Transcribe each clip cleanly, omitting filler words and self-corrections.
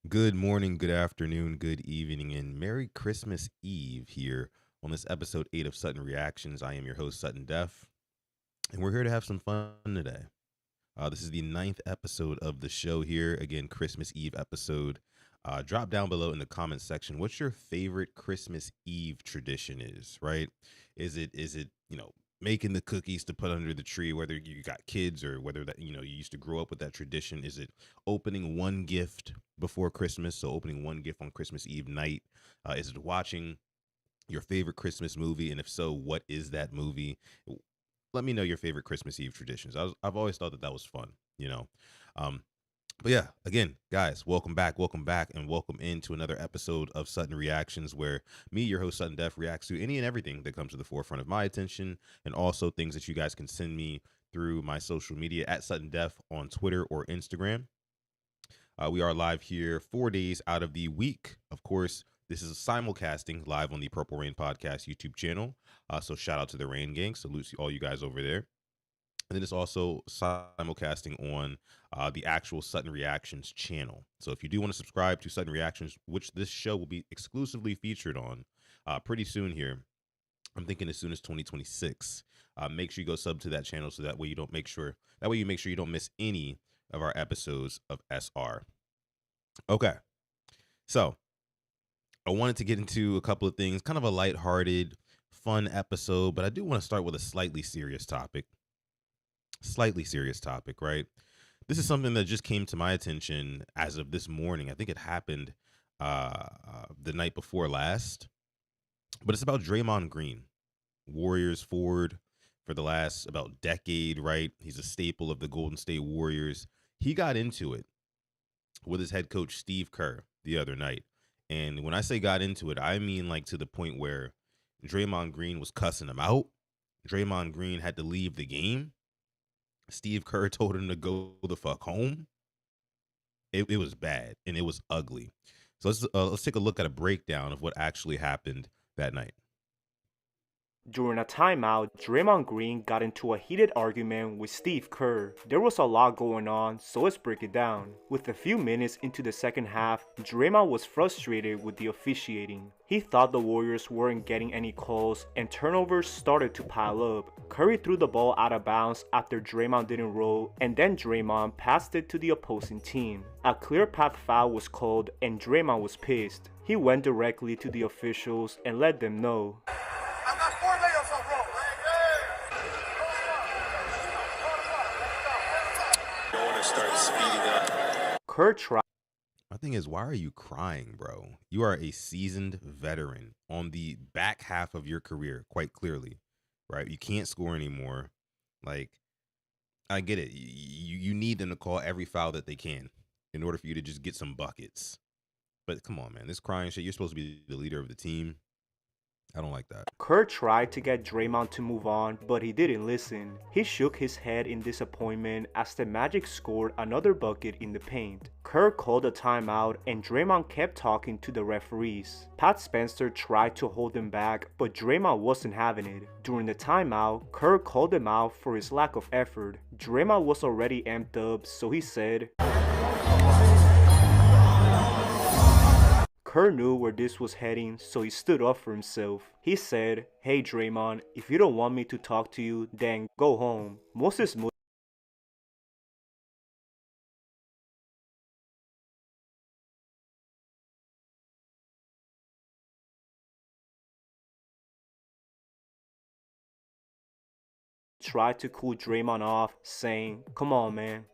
Good morning, good afternoon, good evening, and Merry Christmas Eve here on this episode 8 of Sutton Reactions. I am your host, Sutton Def, and we're here to have some fun today. This is the ninth episode of the show here. Again, Christmas Eve episode. Drop down below in the comments section what your favorite Christmas Eve tradition is, right? Is it making the cookies to put under the tree, whether you got kids or whether that you used to grow up with that tradition? Is it opening one gift before Christmas, so opening one gift on Christmas Eve night? Is it watching your favorite Christmas movie, and if so, what is that movie? Let me know your favorite Christmas Eve traditions. I've always thought that was fun. Um, but yeah, again, guys, welcome back, and welcome into another episode of Sutton Reactions, where me, your host Sutton Def, reacts to any and everything that comes to the forefront of my attention, and also things that you guys can send me through my social media at Sutton Def on Twitter or Instagram. We are live here 4 days out of the week. Of course, this is a simulcasting live on the Purple Rain Podcast YouTube channel. So shout out to the Rain Gang. Salute to all you guys over there. And then it's also simulcasting on the actual Sutton Reactions channel. So if you do want to subscribe to Sutton Reactions, which this show will be exclusively featured on pretty soon here, I'm thinking as soon as 2026. Make sure you go sub to that channel so that way you make sure you don't miss any of our episodes of SR. Okay, so I wanted to get into a couple of things, kind of a lighthearted, fun episode, but I do want to start with a slightly serious topic. Right? This is something that just came to my attention as of this morning. I think it happened the night before last, but it's about Draymond Green, Warriors forward for the last about decade, right? He's a staple of the Golden State Warriors. He got into it with his head coach, Steve Kerr, the other night. And when I say got into it, I mean like to the point where Draymond Green was cussing him out. Draymond Green had to leave the game. Steve Kerr told him to go the fuck home. It was bad and it was ugly. So let's take a look at a breakdown of what actually happened that night. During a timeout, Draymond Green got into a heated argument with Steve Kerr. There was a lot going on, so let's break it down. With a few minutes into the second half, Draymond was frustrated with the officiating. He thought the Warriors weren't getting any calls and turnovers started to pile up. Curry threw the ball out of bounds after Draymond didn't roll, and then Draymond passed it to the opposing team. A clear path foul was called and Draymond was pissed. He went directly to the officials and let them know. Start speeding up. Kerr tried. My thing is, why are you crying, bro? You are a seasoned veteran on the back half of your career, quite clearly, right? You can't score anymore. Like, I get it. You need them to call every foul that they can in order for you to just get some buckets. But come on, man. This crying shit, you're supposed to be the leader of the team. I don't like that. Kerr tried to get Draymond to move on, but he didn't listen. He shook his head in disappointment as the Magic scored another bucket in the paint. Kerr called a timeout and Draymond kept talking to the referees. Pat Spencer tried to hold him back, but Draymond wasn't having it. During the timeout, Kerr called him out for his lack of effort. Draymond was already amped up, so he said, Kerr knew where this was heading, so he stood up for himself. He said, "Hey Draymond, if you don't want me to talk to you, then go home." Moses tried to cool Draymond off, saying, "Come on, man.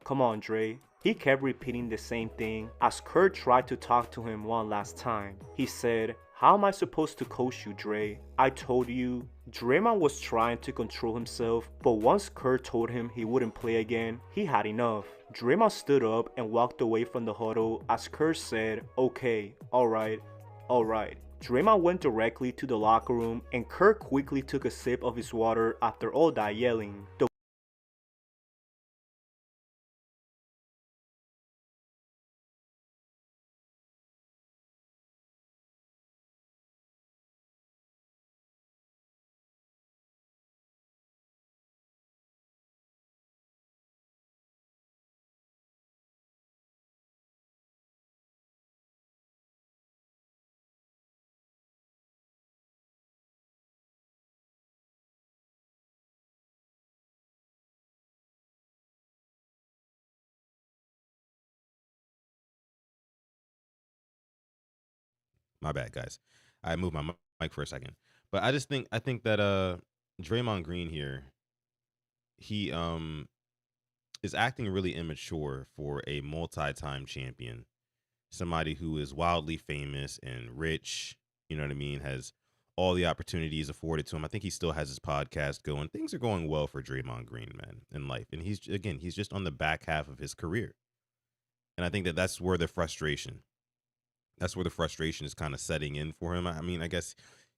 Come on, Dre." He kept repeating the same thing as Kerr tried to talk to him one last time. He said, "How am I supposed to coach you, Dre? I told you." Draymond was trying to control himself, but once Kerr told him he wouldn't play again, he had enough. Draymond stood up and walked away from the huddle as Kerr said, "Okay, alright, alright." Draymond went directly to the locker room and Kerr quickly took a sip of his water after all that yelling. The My bad, guys. I moved my mic for a second. But I think that Draymond Green here, he is acting really immature for a multi-time champion. Somebody who is wildly famous and rich, you know what I mean, has all the opportunities afforded to him. I think he still has his podcast going. Things are going well for Draymond Green, man, in life. And he's just on the back half of his career. And I think that that's where the frustration is kind of setting in for him. I mean, I guess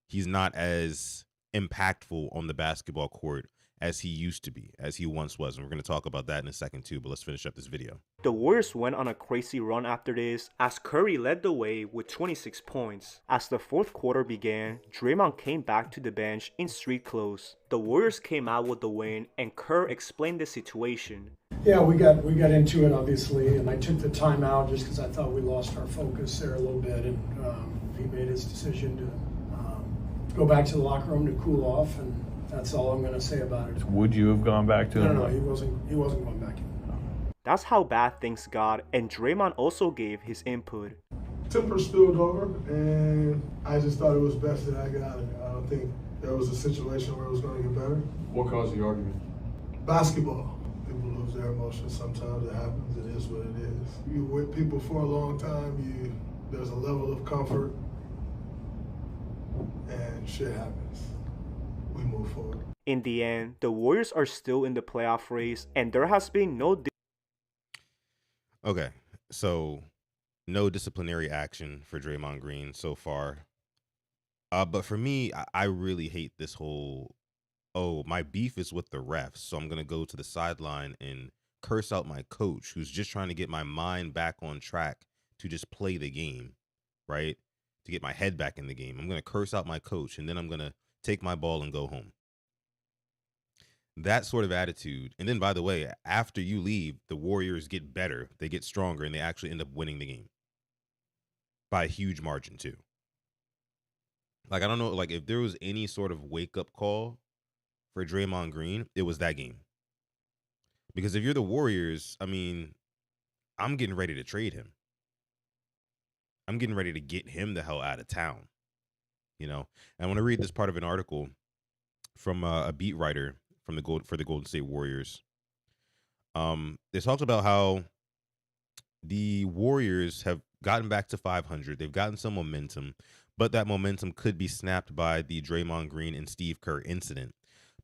he's not as impactful on the basketball court as he used to be, as he once was. And we're going to talk about that in a second too, but let's finish up this video. The Warriors went on a crazy run after this as Curry led the way with 26 points. As the fourth quarter began, Draymond came back to the bench in street clothes. The Warriors came out with the win and Kerr explained the situation. Yeah, we got into it obviously, and I took the time out just because I thought we lost our focus there a little bit, and he made his decision to go back to the locker room to cool off, and that's all I'm going to say about it. Would you have gone back to him? No, he wasn't going back in. That's how bad things got, and Draymond also gave his input. Temper spilled over, and I just thought it was best that I got out of it. I don't think there was a situation where it was going to get better. What caused the argument? Basketball. People lose their emotions sometimes. It happens. It is what it is. You're with people for a long time. There's a level of comfort, and shit happens. We move forward. In the end, the Warriors are still in the playoff race, and there has been no Okay, so no disciplinary action for Draymond Green so far. But for me, I really hate this whole, oh, my beef is with the refs, so I'm going to go to the sideline and curse out my coach who's just trying to get my mind back on track to just play the game, right? To get my head back in the game. I'm going to curse out my coach, and then I'm going to take my ball and go home. That sort of attitude. And then, by the way, after you leave, the Warriors get better. They get stronger, and they actually end up winning the game by a huge margin, too. Like, I don't know, like, if there was any sort of wake-up call for Draymond Green, it was that game. Because if you're the Warriors, I mean, I'm getting ready to trade him. I'm getting ready to get him the hell out of town, you know? And I want to read this part of an article from a beat writer for the Golden State Warriors. They talked about how the Warriors have gotten back to 500. They've gotten some momentum, but that momentum could be snapped by the Draymond Green and Steve Kerr incident,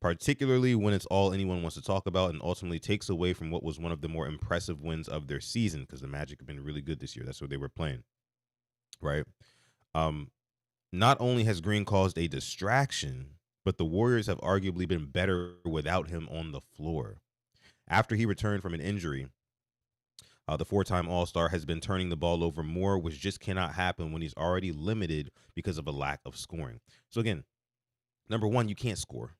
particularly when it's all anyone wants to talk about and ultimately takes away from what was one of the more impressive wins of their season, because the Magic have been really good this year. That's what they were playing, right? Not only has Green caused a distraction, but the Warriors have arguably been better without him on the floor. After he returned from an injury, the four-time All-Star has been turning the ball over more, which just cannot happen when he's already limited because of a lack of scoring. So again, number one, you can't score.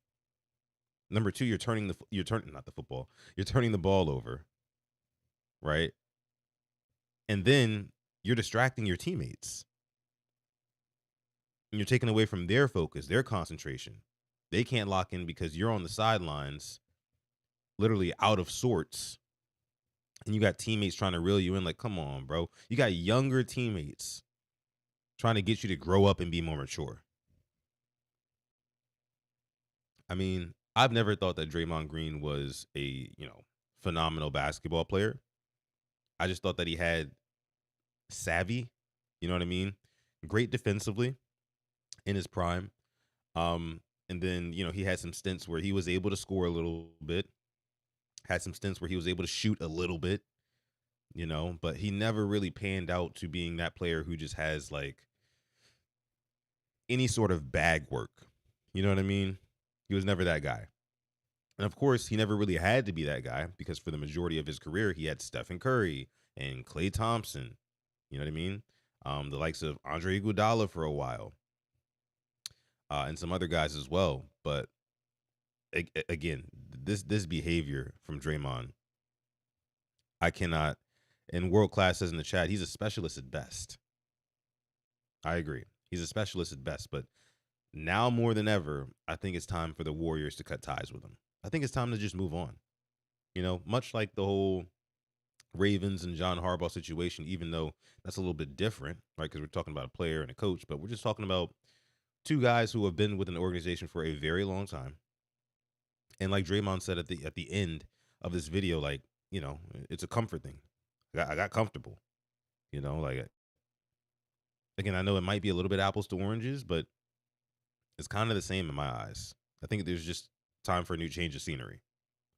Number two, you're turning the ball over, right? And then you're distracting your teammates. And you're taking away from their focus, their concentration. They can't lock in because you're on the sidelines, literally out of sorts. And you got teammates trying to reel you in like, come on, bro. You got younger teammates trying to get you to grow up and be more mature. I mean, I've never thought that Draymond Green was a, phenomenal basketball player. I just thought that he had savvy, you know what I mean? Great defensively in his prime. And then, he had some stints where he was able to score a little bit, had some stints where he was able to shoot a little bit, but he never really panned out to being that player who just has like any sort of bag work. You know what I mean? He was never that guy. And of course, he never really had to be that guy because for the majority of his career, he had Stephen Curry and Klay Thompson. You know what I mean? The likes of Andre Iguodala for a while. And some other guys as well. But again, this behavior from Draymond, I cannot. And World Class says in the chat, he's a specialist at best. I agree. He's a specialist at best. But now more than ever, I think it's time for the Warriors to cut ties with him. I think it's time to just move on. Much like the whole Ravens and John Harbaugh situation, even though that's a little bit different, right? Because we're talking about a player and a coach, but we're just talking about two guys who have been with an organization for a very long time. And like Draymond said at the end of this video, like, it's a comfort thing. I got comfortable, like, again, I know it might be a little bit apples to oranges, but it's kind of the same in my eyes. I think there's just time for a new change of scenery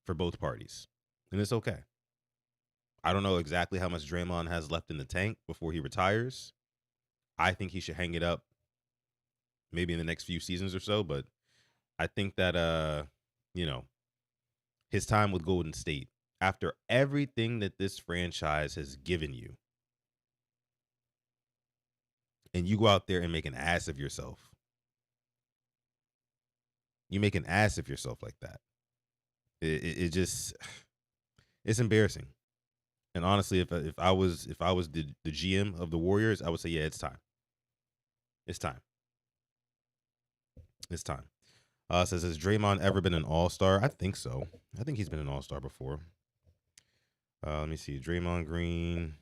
for both parties, and it's okay. I don't know exactly how much Draymond has left in the tank before he retires. I think he should hang it up maybe in the next few seasons or so, but I think that his time with Golden State, after everything that this franchise has given you, and you go out there and make an ass of yourself. You make an ass of yourself like that. It just, it's embarrassing. And honestly, if I was the GM of the Warriors, I would say, yeah, it's time. It's time. It's time. Says, has Draymond ever been an all-star? I think so. I think he's been an all-star before. Let me see. Draymond Green.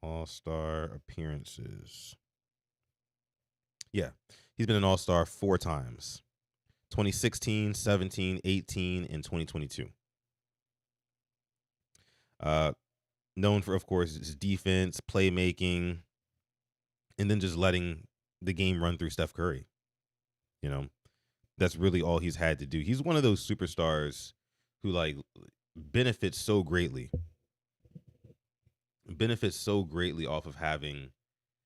All-star appearances. Yeah. He's been an all-star 4 times. 2016, 17, 18, and 2022. Known for, of course, his defense, playmaking, and then just letting the game run through Steph Curry. That's really all he's had to do. He's one of those superstars who, like, benefits so greatly off of having,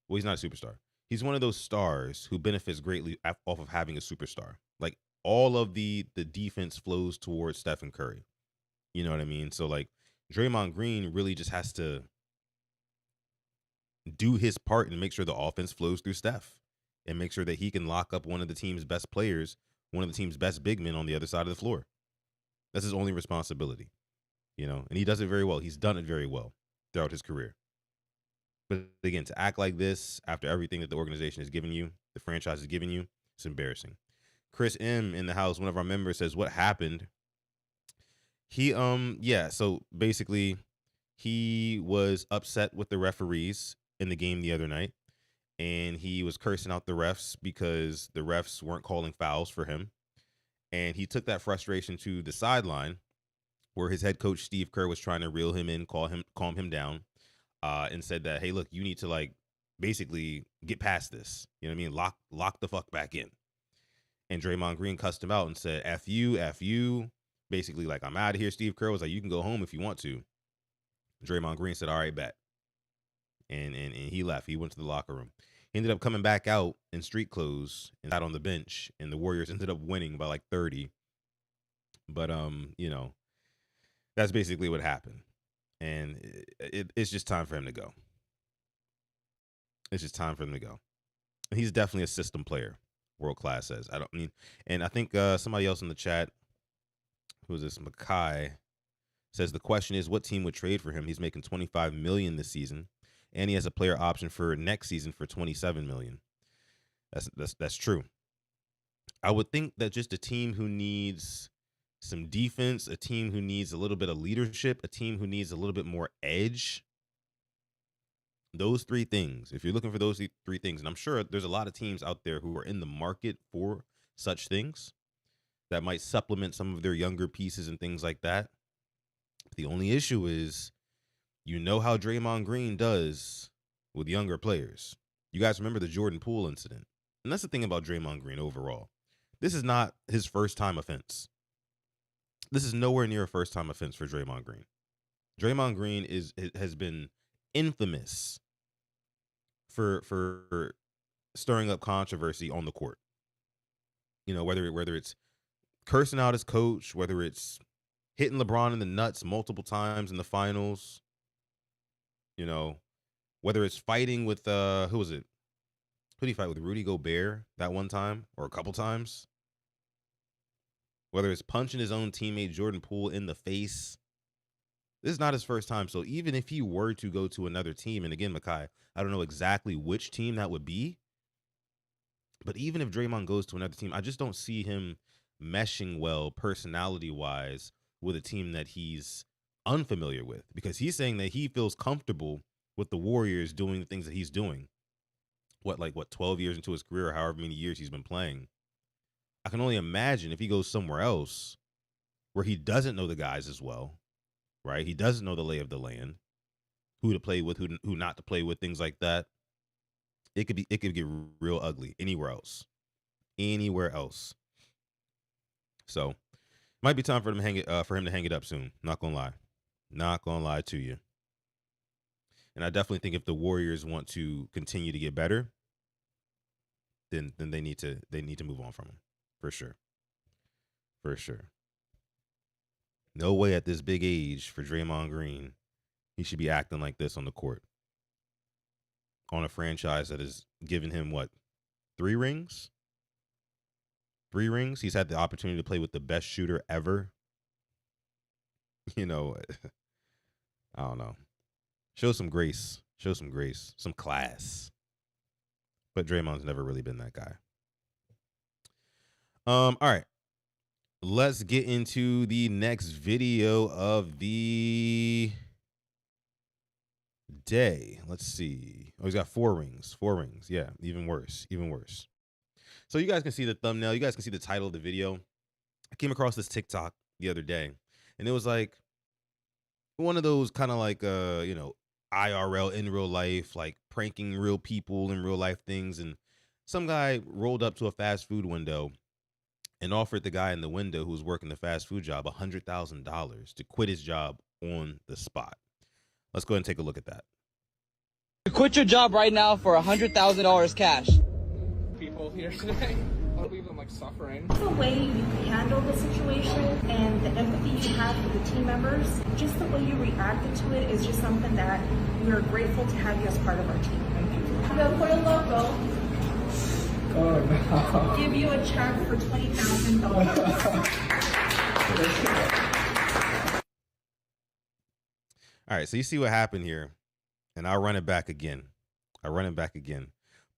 well, he's not a superstar. He's one of those stars who benefits greatly off of having a superstar. Like, all of the defense flows towards Stephen Curry. You know what I mean? So, like, Draymond Green really just has to do his part and make sure the offense flows through Steph and make sure that he can lock up one of the team's best players, one of the team's best big men on the other side of the floor. That's his only responsibility, and he does it very well. He's done it very well throughout his career. But again, to act like this after everything that the organization has given you, the franchise has given you, it's embarrassing. Chris M in the house, one of our members, says, what happened? So basically he was upset with the referees in the game the other night, and he was cursing out the refs because the refs weren't calling fouls for him. And he took that frustration to the sideline where his head coach, Steve Kerr, was trying to reel him in, calm him down, and said that, hey, look, you need to, like, basically get past this. You know what I mean? Lock the fuck back in. And Draymond Green cussed him out and said, F you. Basically, like, I'm out of here. Steve Kerr was like, you can go home if you want to. Draymond Green said, all right, bet. And he left. He went to the locker room. He ended up coming back out in street clothes and sat on the bench, and the Warriors ended up winning by like 30. But that's basically what happened. And it's just time for him to go. It's just time for him to go. And he's definitely a system player, world class says. And I think somebody else in the chat, who is this, Makai, says the question is, what team would trade for him? He's making $25 million this season, and he has a player option for next season for $27 million. That's true. I would think that just a team who needs some defense, a team who needs a little bit of leadership, a team who needs a little bit more edge, those 3 things, if you're looking for those 3 things, and I'm sure there's a lot of teams out there who are in the market for such things that might supplement some of their younger pieces and things like that. The only issue is, how Draymond Green does with younger players. You guys remember the Jordan Poole incident. And that's the thing about Draymond Green overall. This is not his first time offense. This is nowhere near a first time offense for Draymond Green. Draymond Green has been infamous for stirring up controversy on the court. Whether it's cursing out his coach, whether it's hitting LeBron in the nuts multiple times in the finals, whether it's fighting with who was it? Who did he fight with? Rudy Gobert that one time or a couple times? Whether it's punching his own teammate Jordan Poole in the face. This is not his first time. So even if he were to go to another team, and again, Makai, I don't know exactly which team that would be, but even if Draymond goes to another team, I just don't see him meshing well personality-wise with a team that he's unfamiliar with, because he's saying that he feels comfortable with the Warriors doing the things that he's doing. What 12 years into his career, or however many years he's been playing. I can only imagine if he goes somewhere else where he doesn't know the guys as well, right? He doesn't know the lay of the land, who to play with, who not to play with, things like that. It could get real ugly anywhere else. So might be time for him to hang it up soon. Not gonna lie to you. And I definitely think if the Warriors want to continue to get better, then they need to move on from him. For sure. No way at this big age for Draymond Green, he should be acting like this on the court. On a franchise that has given him what? 3 rings? 3 rings? He's had the opportunity to play with the best shooter ever. I don't know. Show some grace, some class. But Draymond's never really been that guy. All right. Let's get into the next video of the day. Let's see. Oh, he's got 4 rings. 4 rings. Yeah, even worse. So you guys can see the thumbnail. You guys can see the title of the video. I came across this TikTok the other day, and it was like one of those kind of like IRL, in real life, like pranking real people in real life things. And some guy rolled up to a fast food window and offered the guy in the window who was working the fast food job $100,000 to quit his job on the spot. Let's go ahead and take a look at that. Quit your job right now for $100,000 cash. People here today, I don't leave them like suffering. The way you handle the situation and the empathy you have for the team members, just the way you reacted to it is just something that we are grateful to have you as part of our team. Thank you. We'll put a logo. Oh, no. Give you a check for $20,000. All right, so you see what happened here, and I'll run it back again.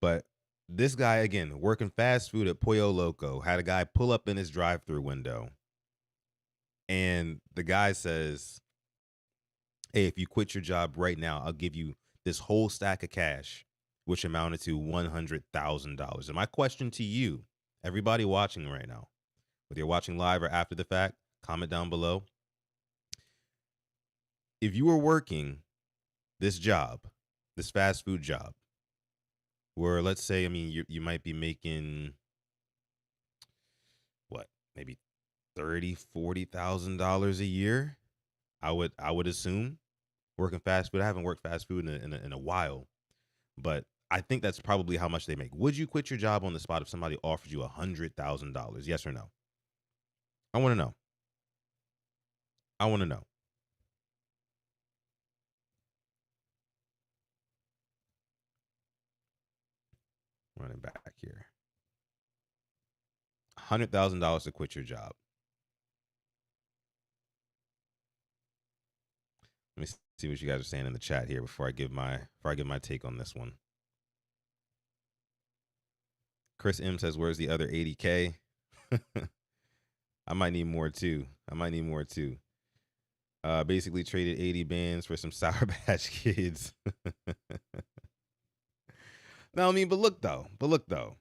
But this guy, again, working fast food at Pollo Loco, had a guy pull up in his drive-through window, and the guy says, hey, if you quit your job right now, I'll give you this whole stack of cash, which amounted to $100,000. And my question to you, everybody watching right now, whether you're watching live or after the fact, comment down below. If you were working this job, this fast food job, where let's say, you might be making what, maybe $30,000-$40,000 a year. I would assume, working fast food. I haven't worked fast food in a while, but I think that's probably how much they make. Would you quit your job on the spot if somebody offered you $100,000? Yes or no? I want to know. Running back here. $100,000 to quit your job. Let me see what you guys are saying in the chat here before I give my take on this one. Chris M says, "Where's the other 80K?" I might need more too. Basically traded 80 bands for some Sour Patch Kids. No, but look though.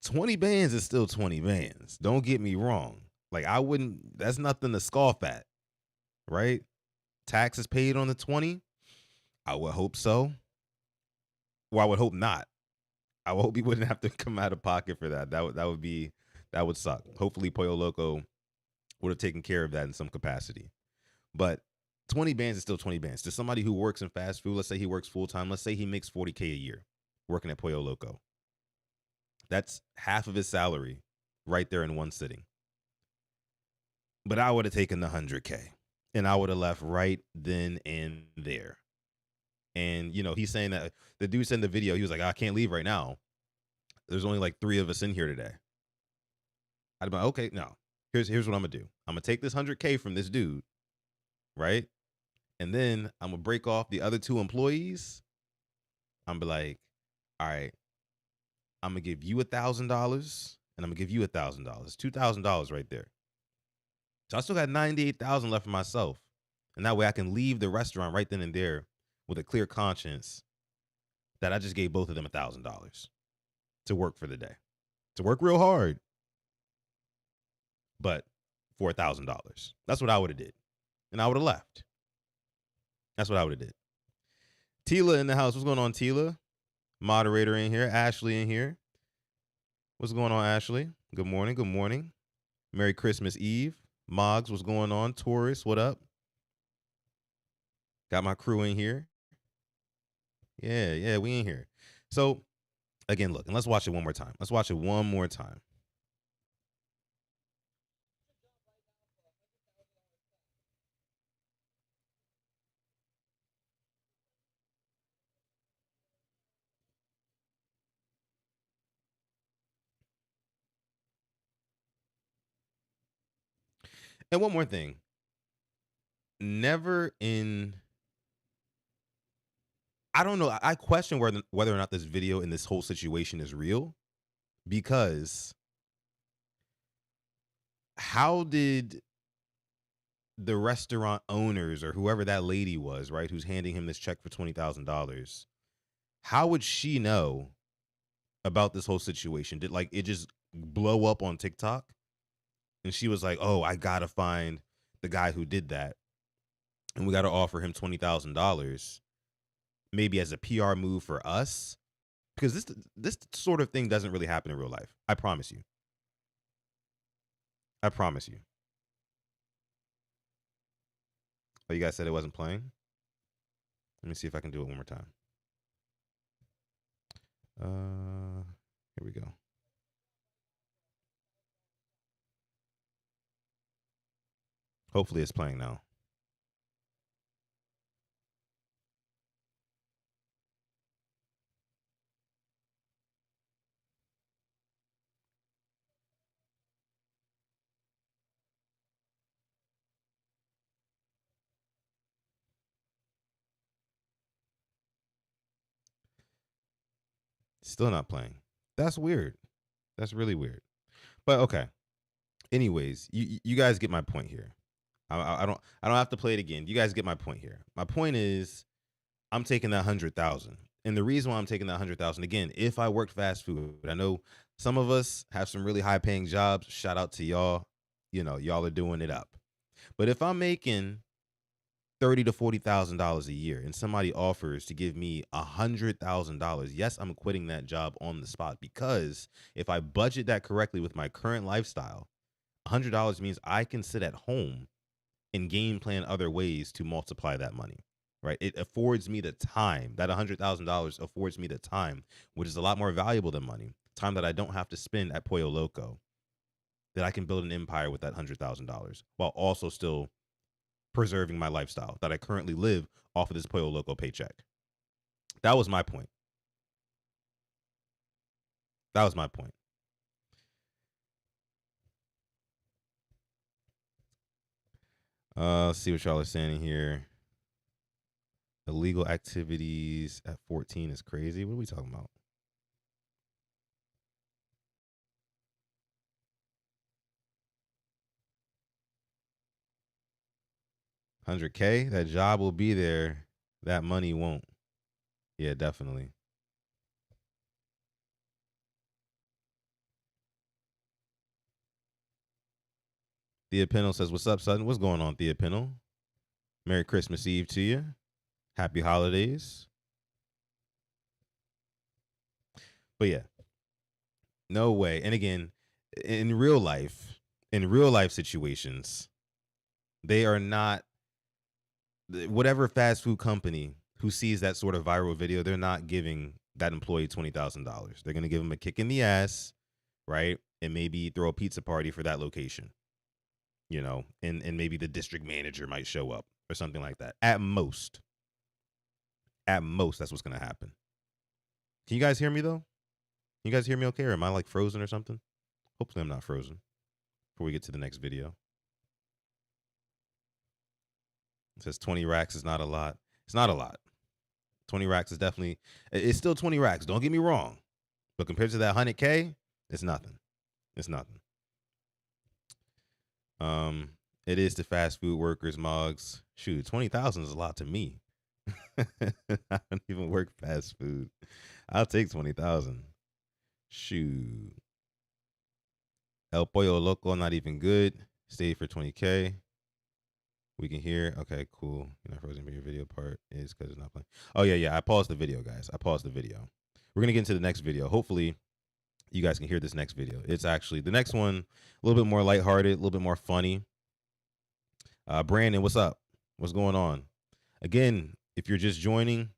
20 bands is still 20 bands. Don't get me wrong. Like, that's nothing to scoff at, right? Taxes paid on the 20? I would hope so. Well, I would hope not. I would hope he wouldn't have to come out of pocket for that. That would suck. Hopefully Pollo Loco would have taken care of that in some capacity. But 20 bands is still 20 bands. To somebody who works in fast food, let's say he works full time, let's say he makes $40K a year working at Pollo Loco. That's half of his salary right there in one sitting. But I would have taken the 100K and I would have left right then and there. And, he's saying that the dude sent the video. He was like, I can't leave right now. There's only like 3 of us in here today. I'd be like, okay, no, here's what I'm going to do. I'm going to take this 100K from this dude, right? And then I'm going to break off the other 2 employees. I'm be like, all right, I'm going to give you $1,000 and I'm going to give you $1,000. $2,000 right there. So I still got $98,000 left for myself. And that way I can leave the restaurant right then and there with a clear conscience that I just gave both of them $1,000 to work for the day, to work real hard, but for $1,000. That's what I would have did. And I would have left. That's what I would have did. Tila in the house. What's going on, Tila? Moderator in here. Ashley in here. What's going on, Ashley? Good morning. Good morning. Merry Christmas Eve. Moggs, what's going on? Taurus, what up? Got my crew in here. Yeah, we in here. So, again, look, and let's watch it one more time. Let's watch it one more time. And one more thing. Never in... I don't know. I question whether or not this video and this whole situation is real, because how did the restaurant owners or whoever that lady was, right, who's handing him this check for $20,000, how would she know about this whole situation? Did it just blow up on TikTok? And she was like, oh, I got to find the guy who did that. And we got to offer him $20,000. Maybe as a PR move for us, because this sort of thing doesn't really happen in real life. I promise you. I promise you. Oh, you guys said it wasn't playing? Let me see if I can do it one more time. Here we go. Hopefully it's playing now. Still not playing. That's weird. That's really weird. But okay. Anyways, you guys get my point here. I don't have to play it again. You guys get my point here. My point is, I'm taking that 100,000, and the reason why I'm taking that 100,000, again, if I worked fast food, I know some of us have some really high paying jobs. Shout out to y'all. Y'all are doing it up. But if I'm making $30,000 to $40,000 a year, and somebody offers to give me $100,000, yes, I'm quitting that job on the spot, because if I budget that correctly with my current lifestyle, $100 means I can sit at home and game plan other ways to multiply that money, right? It affords me the time. That $100,000 affords me the time, which is a lot more valuable than money. Time that I don't have to spend at Pollo Loco, that I can build an empire with that $100,000 while also still preserving my lifestyle that I currently live off of this Pollo Loco paycheck. That was my point. That was my point. Let's see what y'all are saying here. Illegal activities at 14 is crazy. What are we talking about? $100K, that job will be there. That money won't. Yeah, definitely. Thea Pennell says, what's up, Sutton? What's going on, Thea Pennell? Merry Christmas Eve to you. Happy holidays. But yeah, no way. And again, in real life situations, they are not, whatever fast food company who sees that sort of viral video, they're not giving that employee $20,000. They're going to give them a kick in the ass, right? And maybe throw a pizza party for that location, and maybe the district manager might show up or something like that. At most, that's what's going to happen. Can you guys hear me though? Can you guys hear me okay? Or am I frozen or something? Hopefully I'm not frozen before we get to the next video. It says 20 racks is not a lot. It's not a lot. 20 racks is definitely, it's still 20 racks. Don't get me wrong. But compared to that 100K, it's nothing. It's nothing. It is to fast food workers, Moggs. Shoot, 20,000 is a lot to me. I don't even work fast food. I'll take 20,000. Shoot. El Pollo Loco, not even good. Stay for 20K. We can hear. Okay, cool. You know, frozen beer video part is because it's not playing. Oh, yeah. I paused the video, guys. I paused the video. We're going to get into the next video. Hopefully, you guys can hear this next video. It's actually the next one, a little bit more lighthearted, a little bit more funny. Brandon, what's up? What's going on? Again, if you're just joining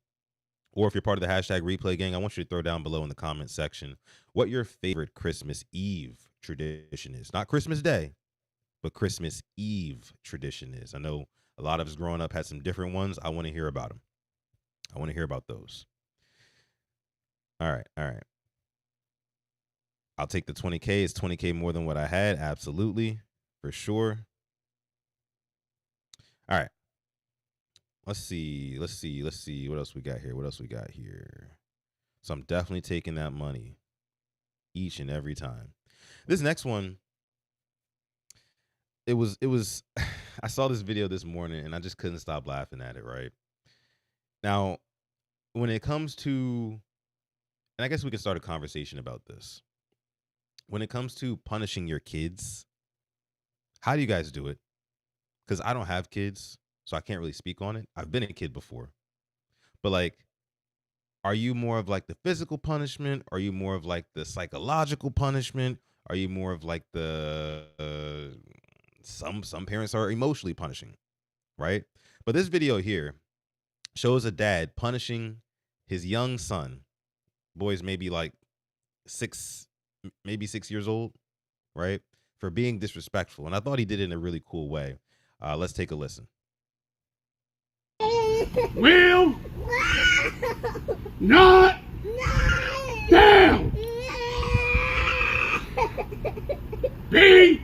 or if you're part of the hashtag replay gang, I want you to throw down below in the comment section what your favorite Christmas Eve tradition is. Not Christmas Day, but Christmas Eve tradition is. I know a lot of us growing up had some different ones. I want to hear about them. I want to hear about those. All right. I'll take the 20K. It's 20K more than what I had. Absolutely. For sure. All right. Let's see. What else we got here? So I'm definitely taking that money each and every time. This next one, it was I saw this video this morning and I just couldn't stop laughing at it, right? Now, when it comes to, and I guess we can start a conversation about this. When it comes to punishing your kids, how do you guys do it? Because I don't have kids, so I can't really speak on it. I've been a kid before. But like, are you more of like the physical punishment? Are you more of like the psychological punishment? Are you more of like the some parents are emotionally punishing, right? But this video here shows a dad punishing his young son. Boy's maybe like 6 years old, right? For being disrespectful. And I thought he did it in a really cool way. Let's take a listen. Will not down. Be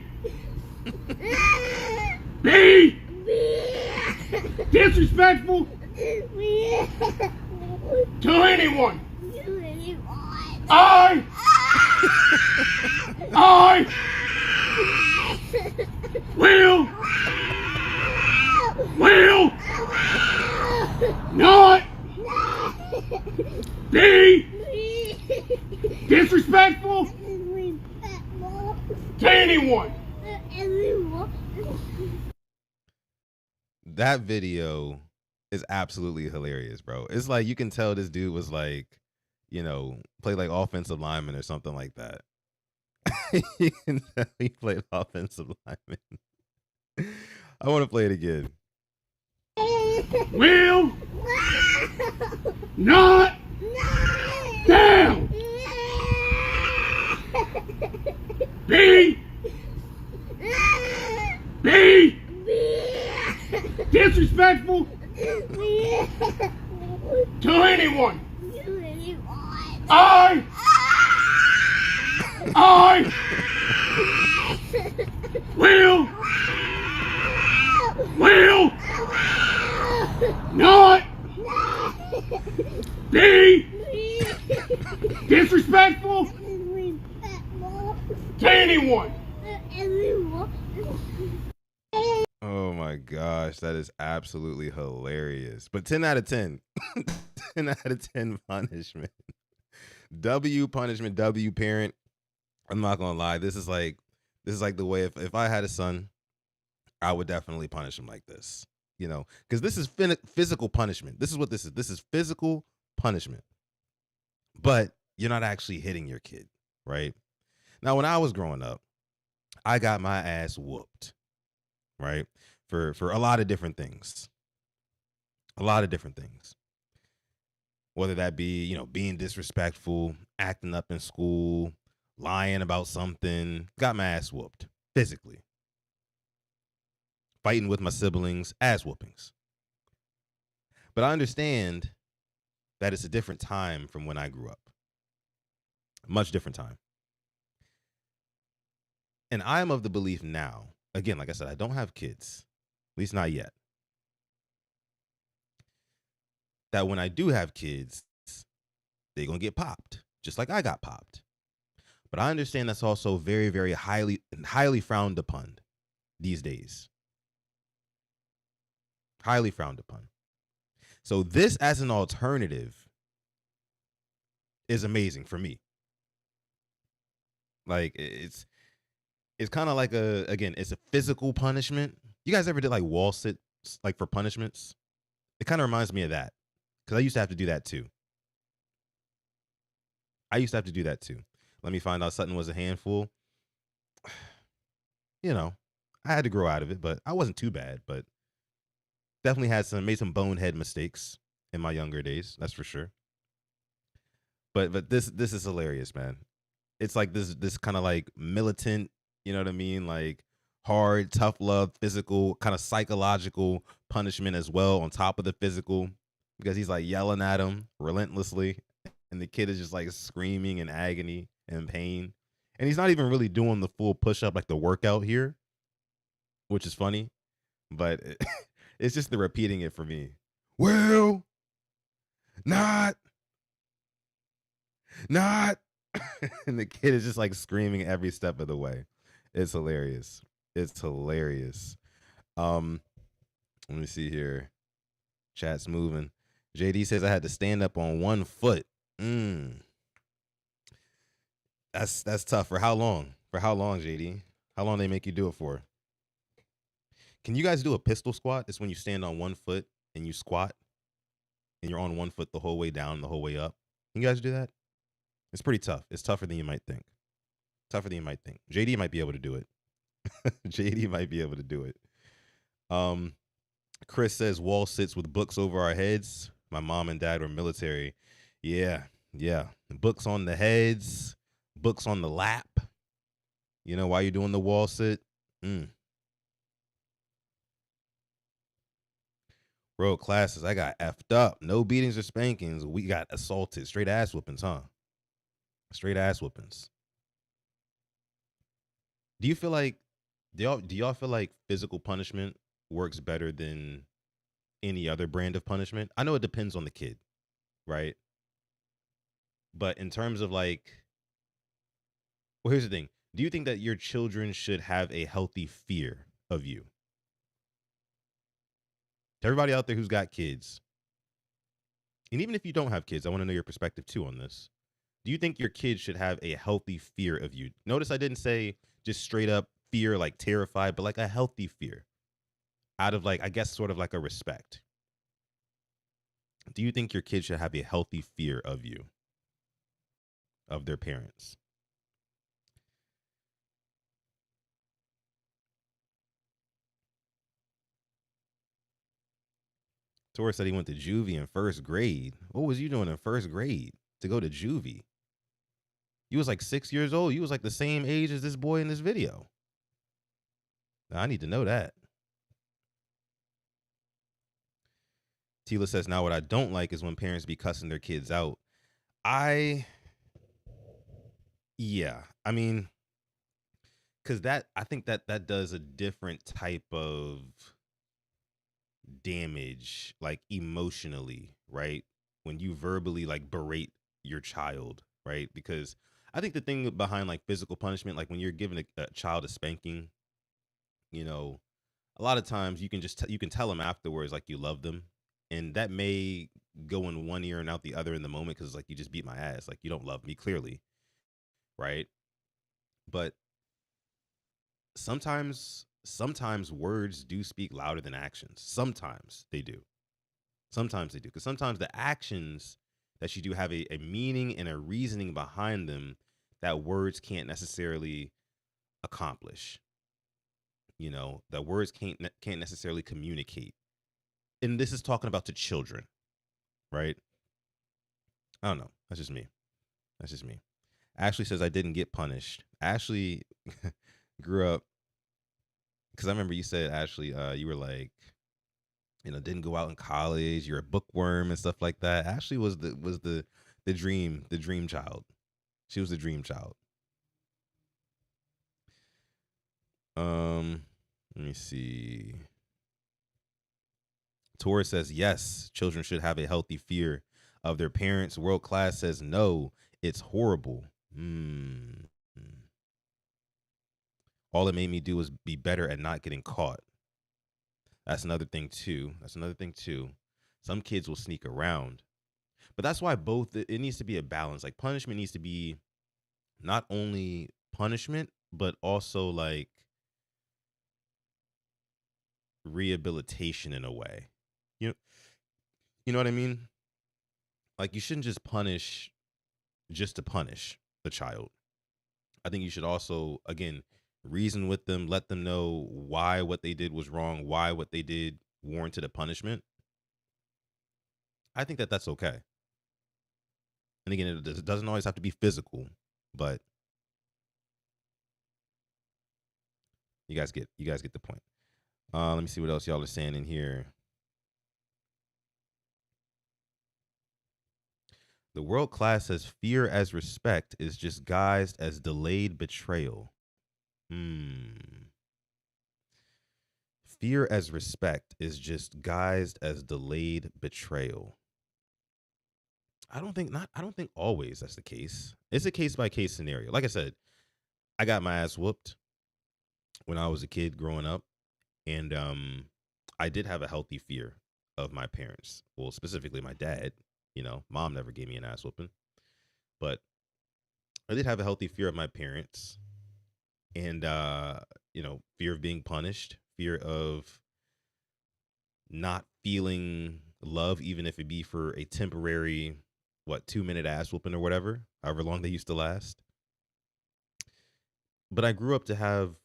disrespectful to anyone. I will not be disrespectful to anyone. That video is absolutely hilarious, bro. It's like you can tell this dude was like, you know, played like offensive lineman or something like that. You can tell he played offensive lineman. I want to play it again. Will not down. Be disrespectful to anyone. I will not be disrespectful to anyone. Oh my gosh, that is absolutely hilarious. But 10 out of 10. 10 out of 10 punishment. W punishment, W parent. I'm not gonna lie. This is like the way if I had a son, I would definitely punish him like this. You know, because this is physical punishment. This is what this is. This is physical punishment. But you're not actually hitting your kid, right? Now, when I was growing up, I got my ass whooped, right? For a lot of different things. A lot of different things. Whether that be, you know, being disrespectful, acting up in school, lying about something, got my ass whooped physically. Fighting with my siblings, ass whoopings. But I understand that it's a different time from when I grew up. Much different time. And I'm of the belief now, again, like I said, I don't have kids, at least not yet, that when I do have kids, they're going to get popped, just like I got popped. But I understand that's also very, very highly frowned upon these days. Highly frowned upon. So this as an alternative is amazing for me. Like it's kind of like it's a physical punishment. You guys ever did like wall sits like for punishments? It kind of reminds me of that because I used to have to do that too. Let me find out Sutton was a handful. You know, I had to grow out of it, but I wasn't too bad. But definitely made some bonehead mistakes in my younger days. That's for sure. But this is hilarious, man. It's like this kind of like militant, you know what I mean? Like hard, tough love, physical, kind of psychological punishment as well on top of the physical, because he's like yelling at him relentlessly, and the kid is just like screaming in agony and pain. And he's not even really doing the full push-up like the workout here, which is funny, but it's just the repeating it for me. Well, not. And the kid is just like screaming every step of the way. It's hilarious. Let me see here. Chat's moving. JD says I had to stand up on one foot. That's tough. For how long? JD? How long they make you do it for? Can you guys do a pistol squat? It's when you stand on one foot and you squat and you're on one foot the whole way down, the whole way up. Can you guys do that? It's pretty tough. It's tougher than you might think. JD might be able to do it. Chris says wall sits with books over our heads. My mom and dad were military. Yeah. Books on the heads, books on the lap. You know why you're doing the wall sit? Bro, classes, I got effed up. No beatings or spankings. We got assaulted. Straight ass whoopings, huh? Straight ass whoopings. Do you feel like, do y'all feel like physical punishment works better than any other brand of punishment? I know it depends on the kid, right? But in terms of like, well, here's the thing. Do you think that your children should have a healthy fear of you? To everybody out there who's got kids, and even if you don't have kids, I want to know your perspective too on this. Do you think your kids should have a healthy fear of you? Notice I didn't say just straight up fear, like terrified, but like a healthy fear out of like, I guess, sort of like a respect. Do you think your kids should have a healthy fear of you, of their parents? Torres said he went to juvie in first grade. What was you doing in first grade to go to juvie? You was like 6 years old. You was like the same age as this boy in this video. Now, I need to know that. Tila says, now what I don't like is when parents be cussing their kids out. I mean, because I think that does a different type of damage, like emotionally, right? When you verbally like berate your child, right? Because I think the thing behind like physical punishment, like when you're giving a child a spanking, you know, a lot of times you can just you can tell them afterwards like you love them, and that may go in one ear and out the other in the moment because like you just beat my ass, like you don't love me clearly, right? But sometimes words do speak louder than actions. Sometimes they do. Because sometimes the actions that you do have a meaning and a reasoning behind them that words can't necessarily accomplish. You know, that words can't necessarily communicate. And this is talking about to children, right? I don't know. That's just me. Ashley says I didn't get punished. Ashley grew up, because I remember you said, Ashley, you were like, you know, didn't go out in college. You're a bookworm and stuff like that. Ashley was the dream child. She was the dream child. Let me see. Torres says yes, children should have a healthy fear of their parents. World Class says no, it's horrible. All it made me do was be better at not getting caught. That's another thing too. That's another thing too. Some kids will sneak around. But that's why both it needs to be a balance. Like punishment needs to be not only punishment, but also like rehabilitation in a way. You know, you know what I mean? Like you shouldn't just punish just to punish the child. I think you should also, again, reason with them, let them know why what they did was wrong, why what they did warranted a punishment. I think that that's okay. And again, it doesn't always have to be physical, but you guys get the point. Let me see what else y'all are saying in here. The world class says fear as respect is disguised as delayed betrayal. Fear as respect is just guised as delayed betrayal. I don't think always that's the case. It's a case by case scenario. Like I said, I got my ass whooped when I was a kid growing up, and I did have a healthy fear of my parents. Well, specifically my dad. You know, mom never gave me an ass whooping, but I did have a healthy fear of my parents, and fear of being punished, fear of not feeling love, even if it be for a temporary 2-minute ass whooping or whatever, however long they used to last. But I grew up to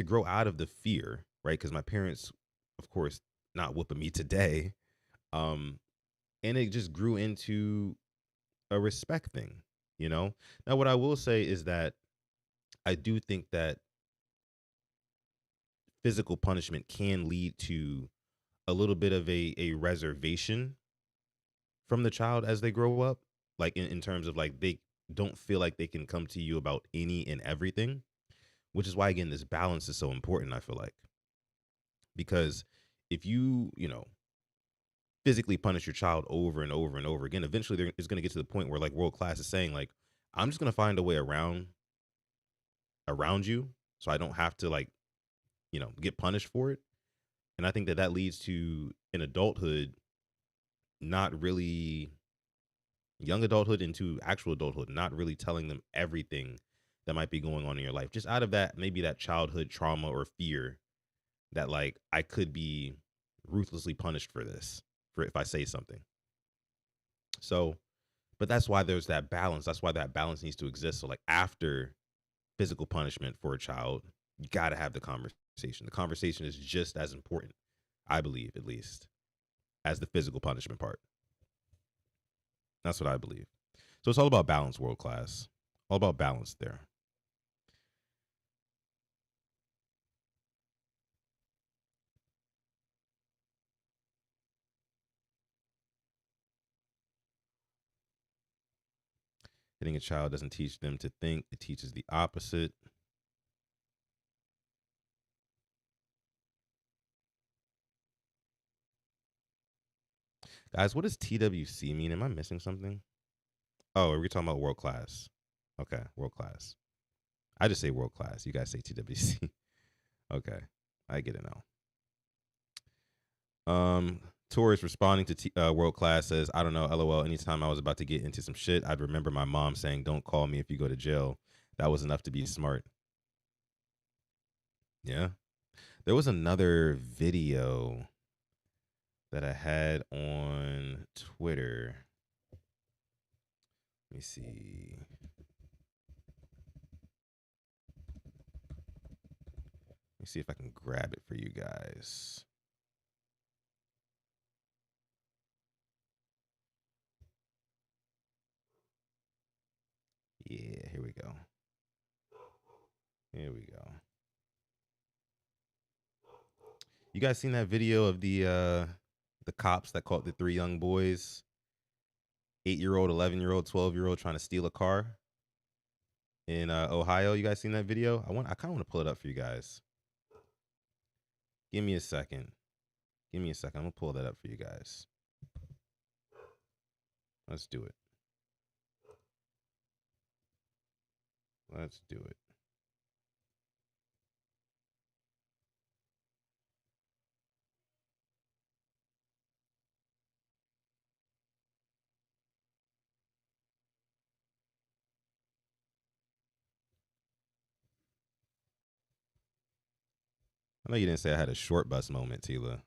grow out of the fear, right? Because my parents, of course, not whooping me today. And it just grew into a respect thing, you know? Now, what I will say is that I do think that physical punishment can lead to a little bit of a reservation from the child as they grow up, like in terms of like they don't feel like they can come to you about any and everything, which is why, again, this balance is so important, I feel like. Because if you physically punish your child over and over and over again, eventually it's going to get to the point where, like, world class is saying, like, I'm just going to find a way around you so I don't have to, like, get punished for it. And I think that leads to, in adulthood, not really young adulthood into actual adulthood, not really telling them everything that might be going on in your life, just out of that, maybe that childhood trauma or fear that, like, I could be ruthlessly punished for this, for if I say something. So, but that's why there's that balance. That's why that balance needs to exist. So, like, after physical punishment for a child, you got to have the conversation. The conversation is just as important, I believe, at least, as the physical punishment part. That's what I believe. So it's all about balance, world class. All about balance there. Hitting a child doesn't teach them to think, it teaches the opposite. Guys, what does TWC mean? Am I missing something? Oh, are we talking about world class? Okay, world class. I just say world class. You guys say TWC. Okay, I get it now. Tourist responding to world class says, I don't know, LOL. Anytime I was about to get into some shit, I'd remember my mom saying, don't call me if you go to jail. That was enough to be smart. Yeah. There was another video that I had on Twitter. Let me see. Let me see if I can grab it for you guys. Yeah, here we go. Here we go. You guys seen that video of the cops that caught the 3 young boys, 8-year-old, 11-year-old, 12-year-old, trying to steal a car in Ohio? You guys seen that video? I kind of want to pull it up for you guys. Give me a second. I'm gonna pull that up for you guys. Let's do it. know you didn't say I had a short bus moment, Tila.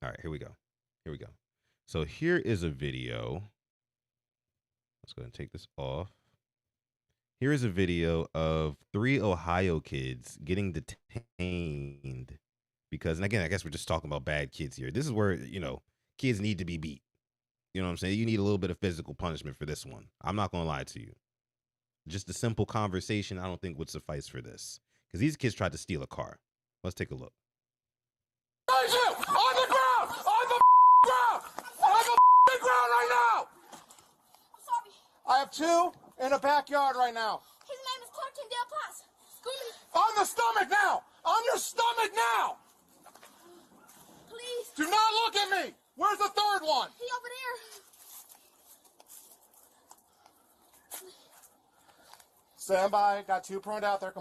All right, here we go. Here we go. So here is a video. Let's go ahead and take this off. Here is a video of 3 Ohio kids getting detained because, and again, I guess we're just talking about bad kids here. This is where, you know, kids need to be beat. You know what I'm saying? You need a little bit of physical punishment for this one. I'm not going to lie to you. Just a simple conversation I don't think would suffice for this because these kids tried to steal a car. Let's take a look. On the ground! On the ground! On the ground right now! I'm sorry. I have 2 in a backyard right now. His name is Clarkton Dale Platts. On the stomach now! On your stomach now! Please. Do not look at me! Where's the 3rd one? He over there. Stand by. Got 2 pruned out there.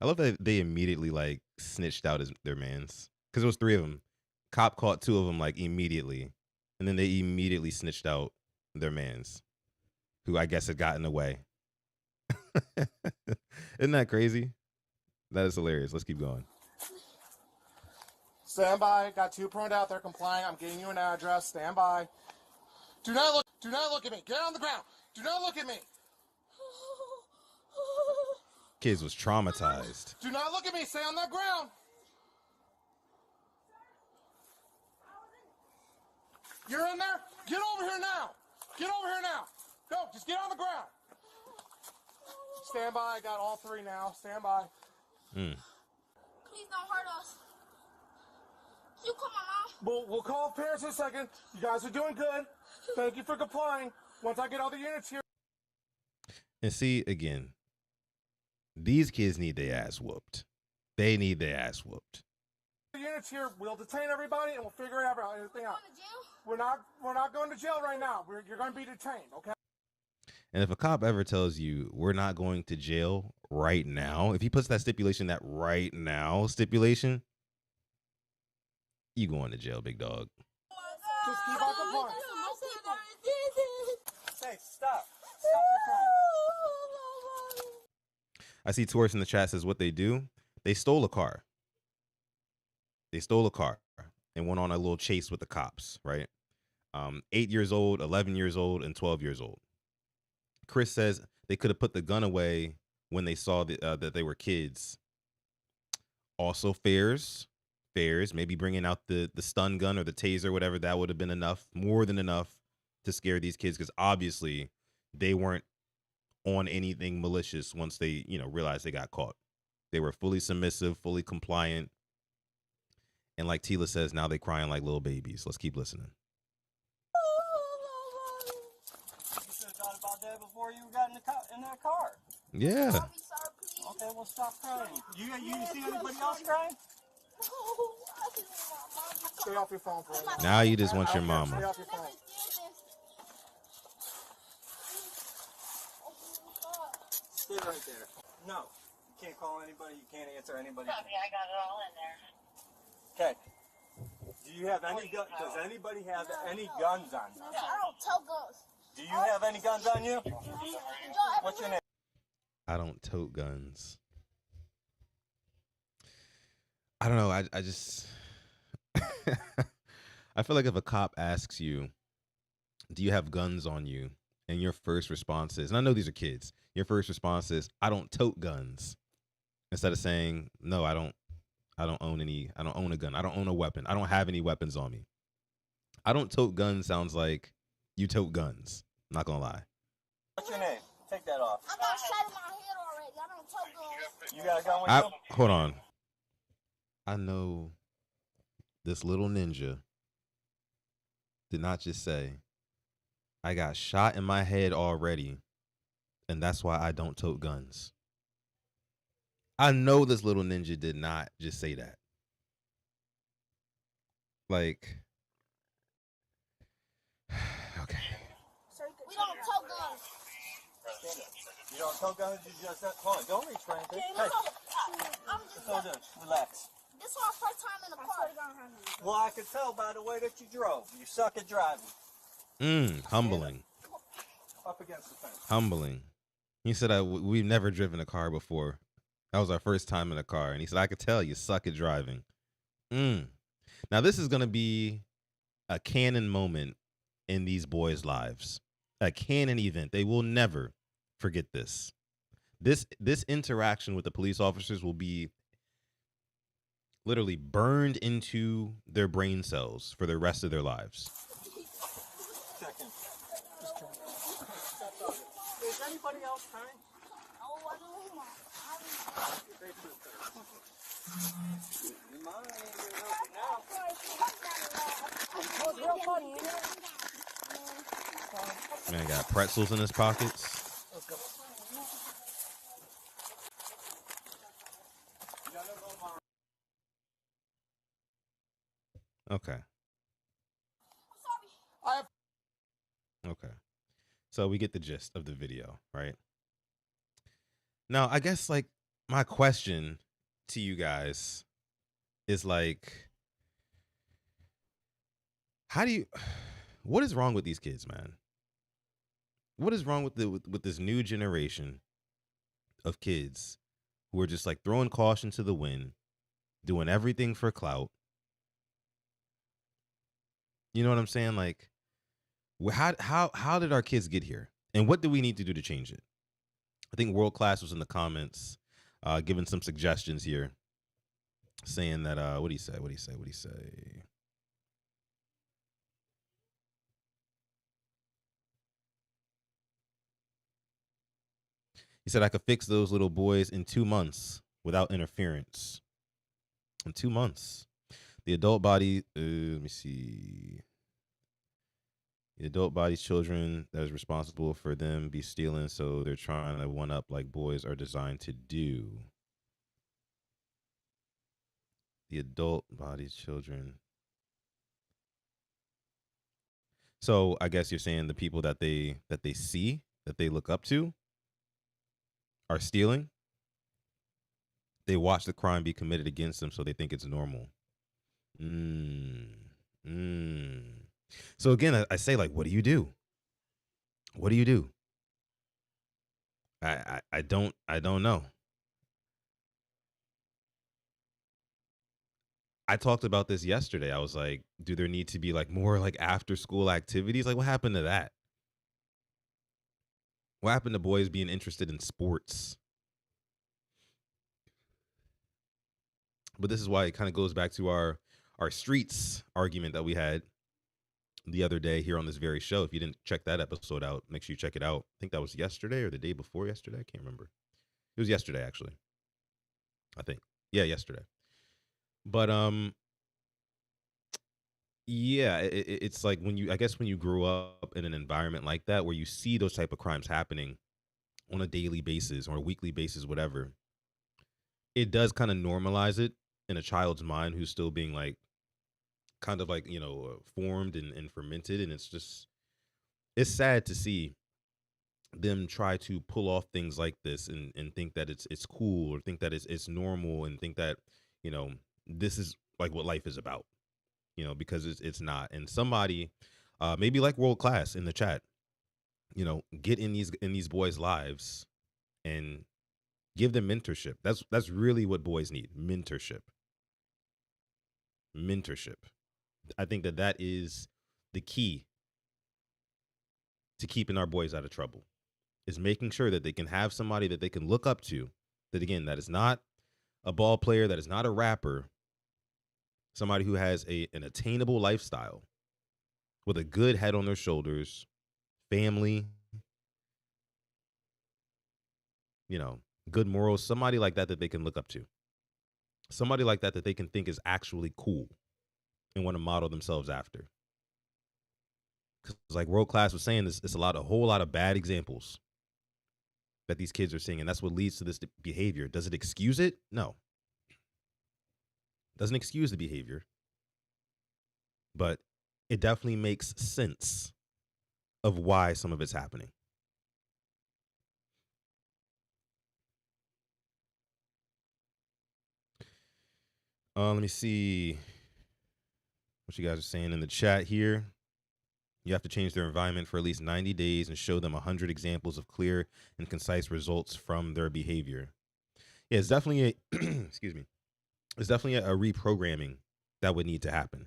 I love that they immediately like snitched out their mans because it was 3 of them. Cop caught 2 of them like immediately, and then they immediately snitched out their mans, who I guess had gotten away. Isn't that crazy? That is hilarious. Let's keep going. Stand by. Got 2 pruned out there complying. I'm getting you an address. Stand by. Do not look. Do not look at me. Get on the ground. Do not look at me. Kids was traumatized. Do not look at me. Stay on that ground. You're in there? Get over here now. Get over here now. Go. Just get on the ground. Stand by. I got all 3 now. Stand by. Please don't hurt us. You call my mom. We'll call parents in a second. You guys are doing good. Thank you for complying. Once I get all the units here. And see, again, these kids need their ass whooped. They need their ass whooped. The units here, we'll detain everybody and we'll figure everything out. Going to jail? We're not going to jail right now. You're going to be detained, okay? And if a cop ever tells you we're not going to jail right now, if he puts that stipulation, that right now stipulation, you going to jail, big dog. Just keep on complying. Hey, stop. I see Taurus in the chat says what they do. They stole a car. They stole a car and went on a little chase with the cops, right? 8 years old, 11 years old, and 12 years old. Chris says they could have put the gun away when they saw that they were kids. Also, fairs, maybe bringing out the stun gun or the taser, whatever, that would have been enough, more than enough to scare these kids because obviously they weren't on anything malicious once they, realized they got caught. They were fully submissive, fully compliant. And like Tila says, now they crying like little babies. Let's keep listening. You should have thought about that before you got in that car. Yeah. Mommy, sorry, please. Okay, well, stop crying. You see anybody else crying? Stay off your phone for a minute. Now you just want your Stay mama. off your phone. Stay right there. No. You can't call anybody. You can't answer anybody. I got it all in there. Okay. Do you have any guns? Does anybody have any guns on you? I don't tell guns. Do you have any guns on you? What's your name? I don't tote guns. I don't know. I just I feel like if a cop asks you, do you have guns on you? And your first response is, and I know these are kids, your first response is, I don't tote guns. Instead of saying, no, I don't own a gun. I don't own a weapon. I don't have any weapons on me. I don't tote guns sounds like you tote guns. I'm not gonna lie. What's your name? Take that off. I got a shot in my head already. I don't tell guns. You got a gun with you? Hold on. I know this little ninja did not just say, I got shot in my head already, and that's why I don't tote guns. I know this little ninja did not just say that. Like, okay. We don't tell guns. You don't tell guns, you just hold on, don't reach for anything. Hey, I'm just so good. Relax. This is our first time in the park. Well, I could tell by the way that you drove. You suck at driving. Humbling. Up against the fence. Humbling. He said, we've never driven a car before. That was our first time in a car. And he said, I could tell you suck at driving. Now, this is going to be a canon moment in these boys' lives. A canon event. They will never forget this. This interaction with the police officers will be literally burned into their brain cells for the rest of their lives. Is anybody else trying? Man got pretzels in his pockets. Okay. Okay. So we get the gist of the video, right? Now, I guess like my question to you guys is like, what is wrong with these kids, man? What is wrong with this new generation of kids who are just like throwing caution to the wind, doing everything for clout? You know what I'm saying? Like, how did our kids get here? And what do we need to do to change it? I think World Class was in the comments giving some suggestions here, saying that, what do you say? He said, I could fix those little boys in 2 months without interference. In 2 months. The adult body, let me see. The adult body's children that is responsible for them be stealing, so they're trying to one up like boys are designed to do. The adult body's children. So I guess you're saying the people that they see, that they look up to, are stealing. They watch the crime be committed against them, so they think it's normal. So again, I say, like, what do you do? What do you do? I don't know. I talked about this yesterday. I was like, do there need to be like more like after school activities? Like, what happened to that? What happened to boys being interested in sports? But this is why it kind of goes back to our streets argument that we had the other day here on this very show. If you didn't check that episode out, make sure you check it out. I think that was yesterday or the day before yesterday. I can't remember. It was yesterday, actually. I think. Yeah, yesterday. But yeah, it's like when you grew up in an environment like that where you see those type of crimes happening on a daily basis or a weekly basis, whatever, it does kind of normalize it in a child's mind who's still being like kind of like, formed and fermented. And it's sad to see them try to pull off things like this and think that it's cool, or think that it's normal, and think that, this is like what life is about, because it's not. And somebody, maybe like World Class in the chat, get in these boys' lives and give them mentorship. That's really what boys need. Mentorship. I think that is the key to keeping our boys out of trouble, is making sure that they can have somebody that they can look up to, that again, that is not a ball player, that is not a rapper, somebody who has an attainable lifestyle with a good head on their shoulders, family, good morals, somebody like that they can look up to. Somebody like that they can think is actually cool and want to model themselves after. Because like World Class was saying, it's a whole lot of bad examples that these kids are seeing, and that's what leads to this behavior. Does it excuse it? No. Doesn't excuse the behavior, but it definitely makes sense of why some of it's happening. Let me see what you guys are saying in the chat here. You have to change their environment for at least 90 days and show them 100 examples of clear and concise results from their behavior. Yeah, it's definitely a excuse me. It's definitely a reprogramming that would need to happen.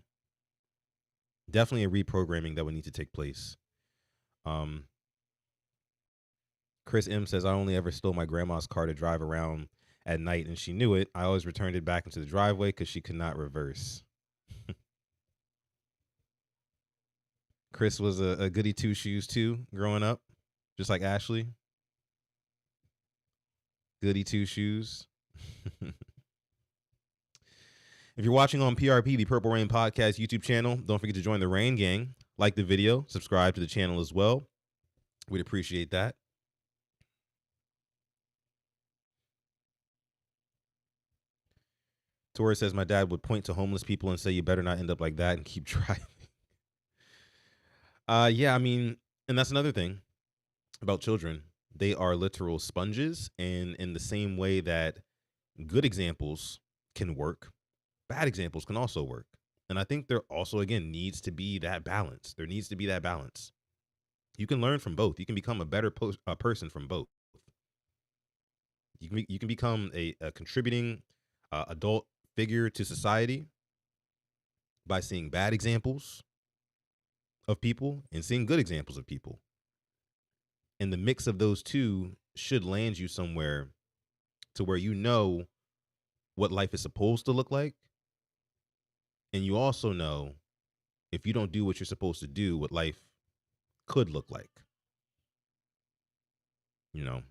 Definitely a reprogramming that would need to take place. Chris M says, I only ever stole my grandma's car to drive around at night, and she knew it. I always returned it back into the driveway because she could not reverse. Chris was a goody two shoes too, growing up, just like Ashley. Goody two shoes. If you're watching on PRP, the Purple Rain Podcast YouTube channel, don't forget to join the Rain Gang. Like the video, subscribe to the channel as well. We'd appreciate that. Torres says, my dad would point to homeless people and say, you better not end up like that, and keep driving. Yeah, I mean, and that's another thing about children. They are literal sponges, and in the same way that good examples can work, bad examples can also work. And I think there also, again, needs to be that balance. There needs to be that balance. You can learn from both. You can become a better person from both. You can become a contributing adult figure to society by seeing bad examples of people and seeing good examples of people. And the mix of those two should land you somewhere to where you know what life is supposed to look like. And you also know, if you don't do what you're supposed to do, what life could look like. You know,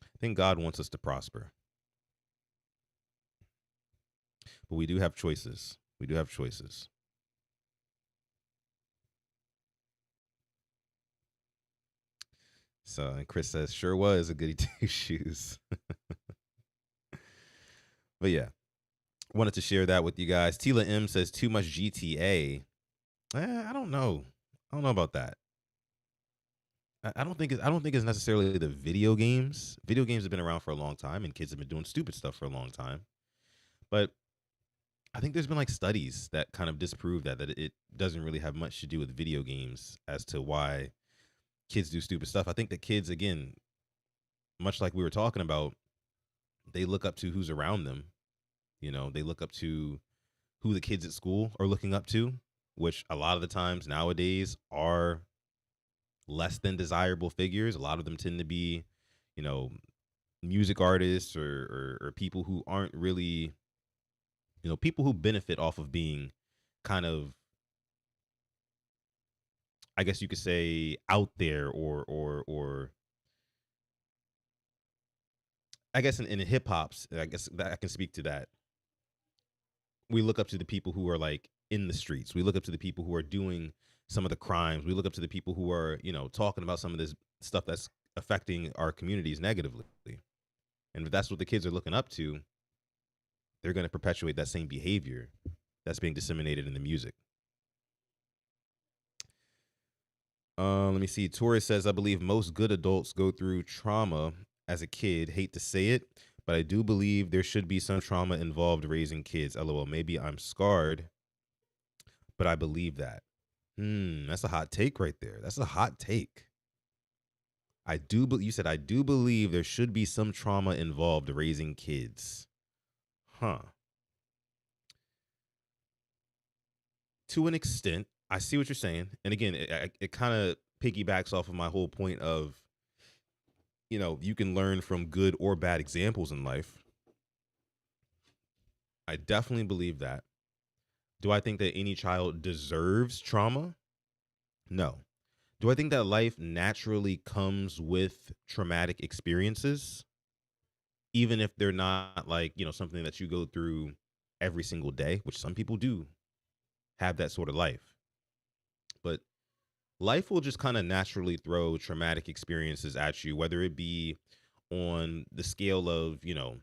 I think God wants us to prosper. But we do have choices. We do have choices. So, and Chris says, sure was a goody two shoes. But yeah, wanted to share that with you guys. Tila M says, too much GTA. I don't know. I don't know about that. I don't think it's necessarily the video games. Video games have been around for a long time, and kids have been doing stupid stuff for a long time. But I think there's been like studies that kind of disprove that it doesn't really have much to do with video games as to why kids do stupid stuff. I think that kids, again, much like we were talking about, they look up to who's around them. You know, they look up to who the kids at school are looking up to, which a lot of the times nowadays are less than desirable figures. A lot of them tend to be, you know, music artists or people who aren't really, you know, people who benefit off of being kind of, I guess you could say, out there or I guess in hip hops, I guess that I can speak to that. We look up to the people who are like in the streets. We look up to the people who are doing some of the crimes. We look up to the people who are, you know, talking about some of this stuff that's affecting our communities negatively. And if that's what the kids are looking up to, they're going to perpetuate that same behavior that's being disseminated in the music. Let me see. Torres says, I believe most good adults go through trauma as a kid. Hate to say it, but I do believe there should be some trauma involved raising kids. LOL. Maybe I'm scarred, but I believe that. That's a hot take right there. That's a hot take. You said, I do believe there should be some trauma involved raising kids. Huh. To an extent, I see what you're saying. And again, it kind of piggybacks off of my whole point of, you know, you can learn from good or bad examples in life. I definitely believe that. Do I think that any child deserves trauma? No. Do I think that life naturally comes with traumatic experiences? Even if they're not like, you know, something that you go through every single day, which some people do have that sort of life. But life will just kind of naturally throw traumatic experiences at you, whether it be on the scale of, you know,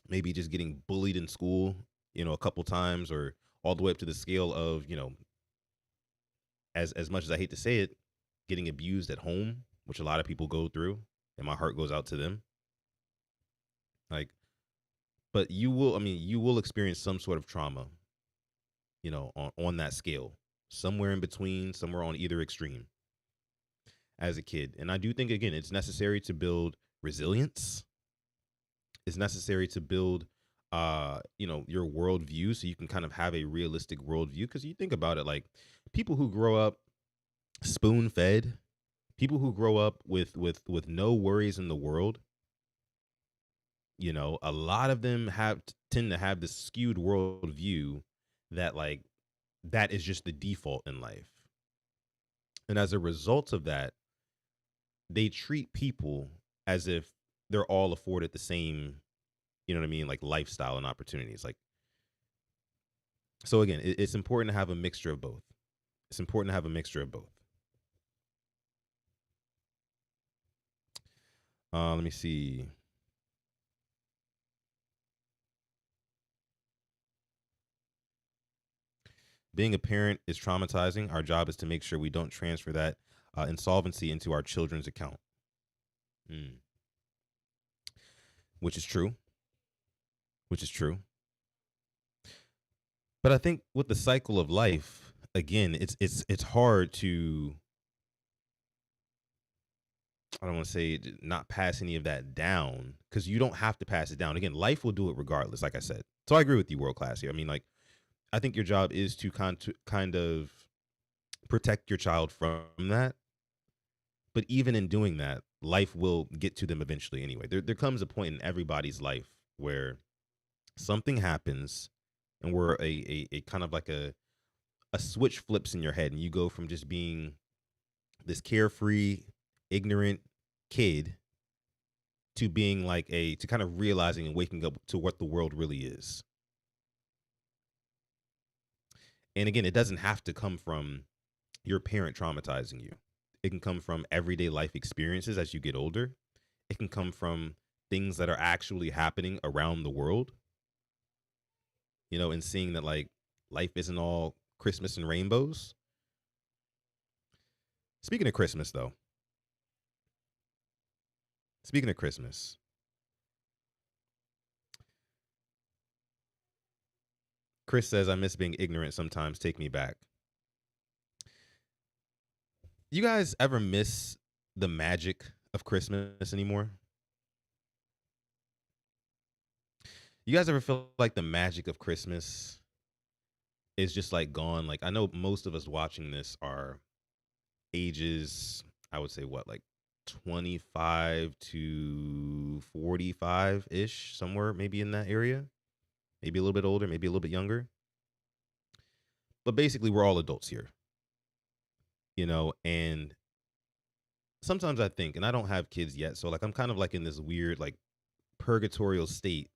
maybe just getting bullied in school, you know, a couple times, or all the way up to the scale of, you know, as much as I hate to say it, getting abused at home, which a lot of people go through, and my heart goes out to them. Like, but you will, I mean, you will experience some sort of trauma, you know, on that scale, somewhere in between, somewhere on either extreme as a kid. And I do think, again, it's necessary to build resilience. It's necessary to build, you know, your worldview so you can kind of have a realistic worldview. Because you think about it, like people who grow up spoon fed, people who grow up with no worries in the world, you know, a lot of them tend to have this skewed worldview that like that is just the default in life. And as a result of that, they treat people as if they're all afforded the same, you know what I mean, like lifestyle and opportunities. Like, so again, it's important to have a mixture of both. It's important to have a mixture of both. Let me see. Being a parent is traumatizing. Our job is to make sure we don't transfer that insolvency into our children's account. Which is true. Which is true. But I think with the cycle of life, again, it's hard to, I don't want to say not pass any of that down, because you don't have to pass it down. Again, life will do it regardless, like I said. So I agree with you, world class here. I mean, like, I think your job is to kind of protect your child from that. But even in doing that, life will get to them eventually anyway. There comes a point in everybody's life where something happens and where a kind of like a switch flips in your head, and you go from just being this carefree, ignorant kid to being like to kind of realizing and waking up to what the world really is. And again, it doesn't have to come from your parent traumatizing you. It can come from everyday life experiences as you get older. It can come from things that are actually happening around the world. You know, and seeing that like life isn't all Christmas and rainbows. Speaking of Christmas, though. Speaking of Christmas. Chris says, I miss being ignorant sometimes. Take me back. You guys ever miss the magic of Christmas anymore? You guys ever feel like the magic of Christmas is just like gone? Like, I know most of us watching this are ages, I would say what, like 25 to 45 ish, somewhere maybe in that area. Maybe a little bit older, maybe a little bit younger. But basically, we're all adults here. You know, and sometimes I think, and I don't have kids yet, so like I'm kind of like in this weird like purgatorial state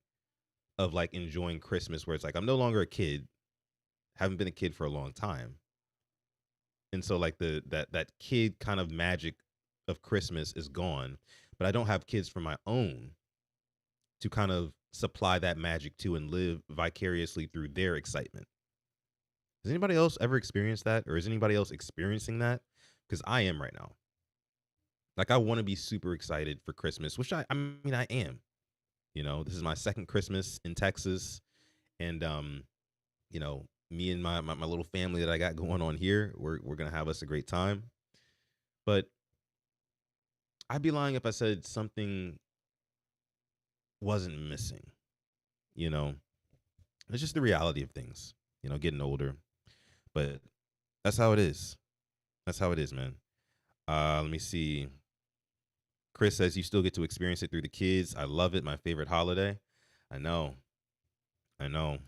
of like enjoying Christmas where it's like I'm no longer a kid, haven't been a kid for a long time. And so like that kid kind of magic of Christmas is gone, but I don't have kids for my own to kind of supply that magic to and live vicariously through their excitement. Has anybody else ever experienced that? Or is anybody else experiencing that? Because I am right now. Like, I want to be super excited for Christmas, which I mean, I am. You know, this is my second Christmas in Texas. And, you know, me and my little family that I got going on here, we're going to have us a great time. But I'd be lying if I said something wasn't missing. You know, it's just the reality of things, you know, getting older. But that's how it is. That's how it is, man. Let me see. Chris says you still get to experience it through the kids. I love it. My favorite holiday. I know. I know.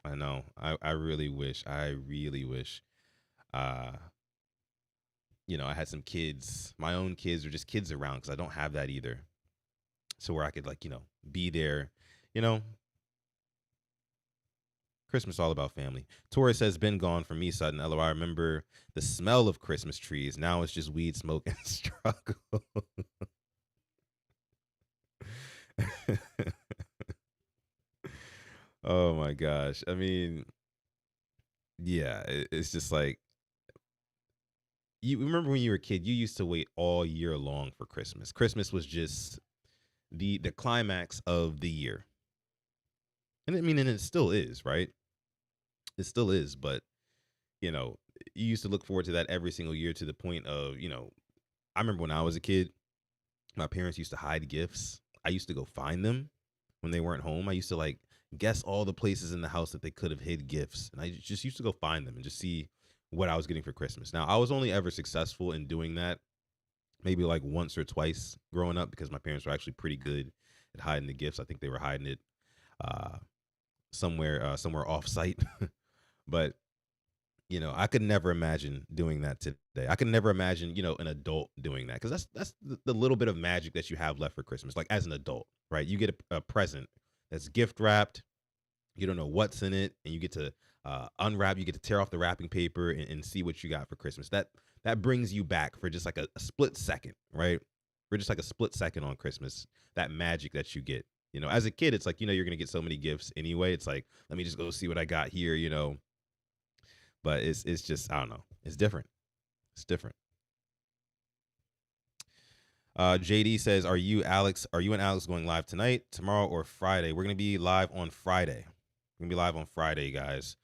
I know. I really wish. I really wish. You know, I had some kids, my own kids, or just kids around, because I don't have that either. So where I could like, you know, be there, you know. Christmas all about family. Tori says, been gone from me, Sutton. LOL, I remember the smell of Christmas trees. Now it's just weed, smoke, and struggle. Oh my gosh. I mean, yeah, it's just like, you remember when you were a kid, you used to wait all year long for Christmas. Christmas was just the climax of the year. And I mean, and it still is, right? It still is, but you know, you used to look forward to that every single year to the point of, I remember when I was a kid, my parents used to hide gifts. I used to go find them when they weren't home. I used to like guess all the places in the house that they could have hid gifts. And I just used to go find them and just see what I was getting for Christmas. Now, I was only ever successful in doing that maybe like once or twice growing up because my parents were actually pretty good at hiding the gifts. I think they were hiding it uh, somewhere off site. But I could never imagine doing that today. I could never imagine, an adult doing that because that's the little bit of magic that you have left for Christmas. Like as an adult, right? You get a present that's gift wrapped. You don't know what's in it, and you get to unwrap. You get to tear off the wrapping paper and see what you got for Christmas. That brings you back for just like a split second, right? For just like a split second on Christmas. That magic that you get. As a kid, it's like you're gonna get so many gifts anyway. It's like let me just go see what I got here, But it's just I don't know. It's different. It's different. JD says, "Are you and Alex going live tonight, tomorrow, or Friday?" We're gonna be live on Friday. We're gonna be live on Friday, guys.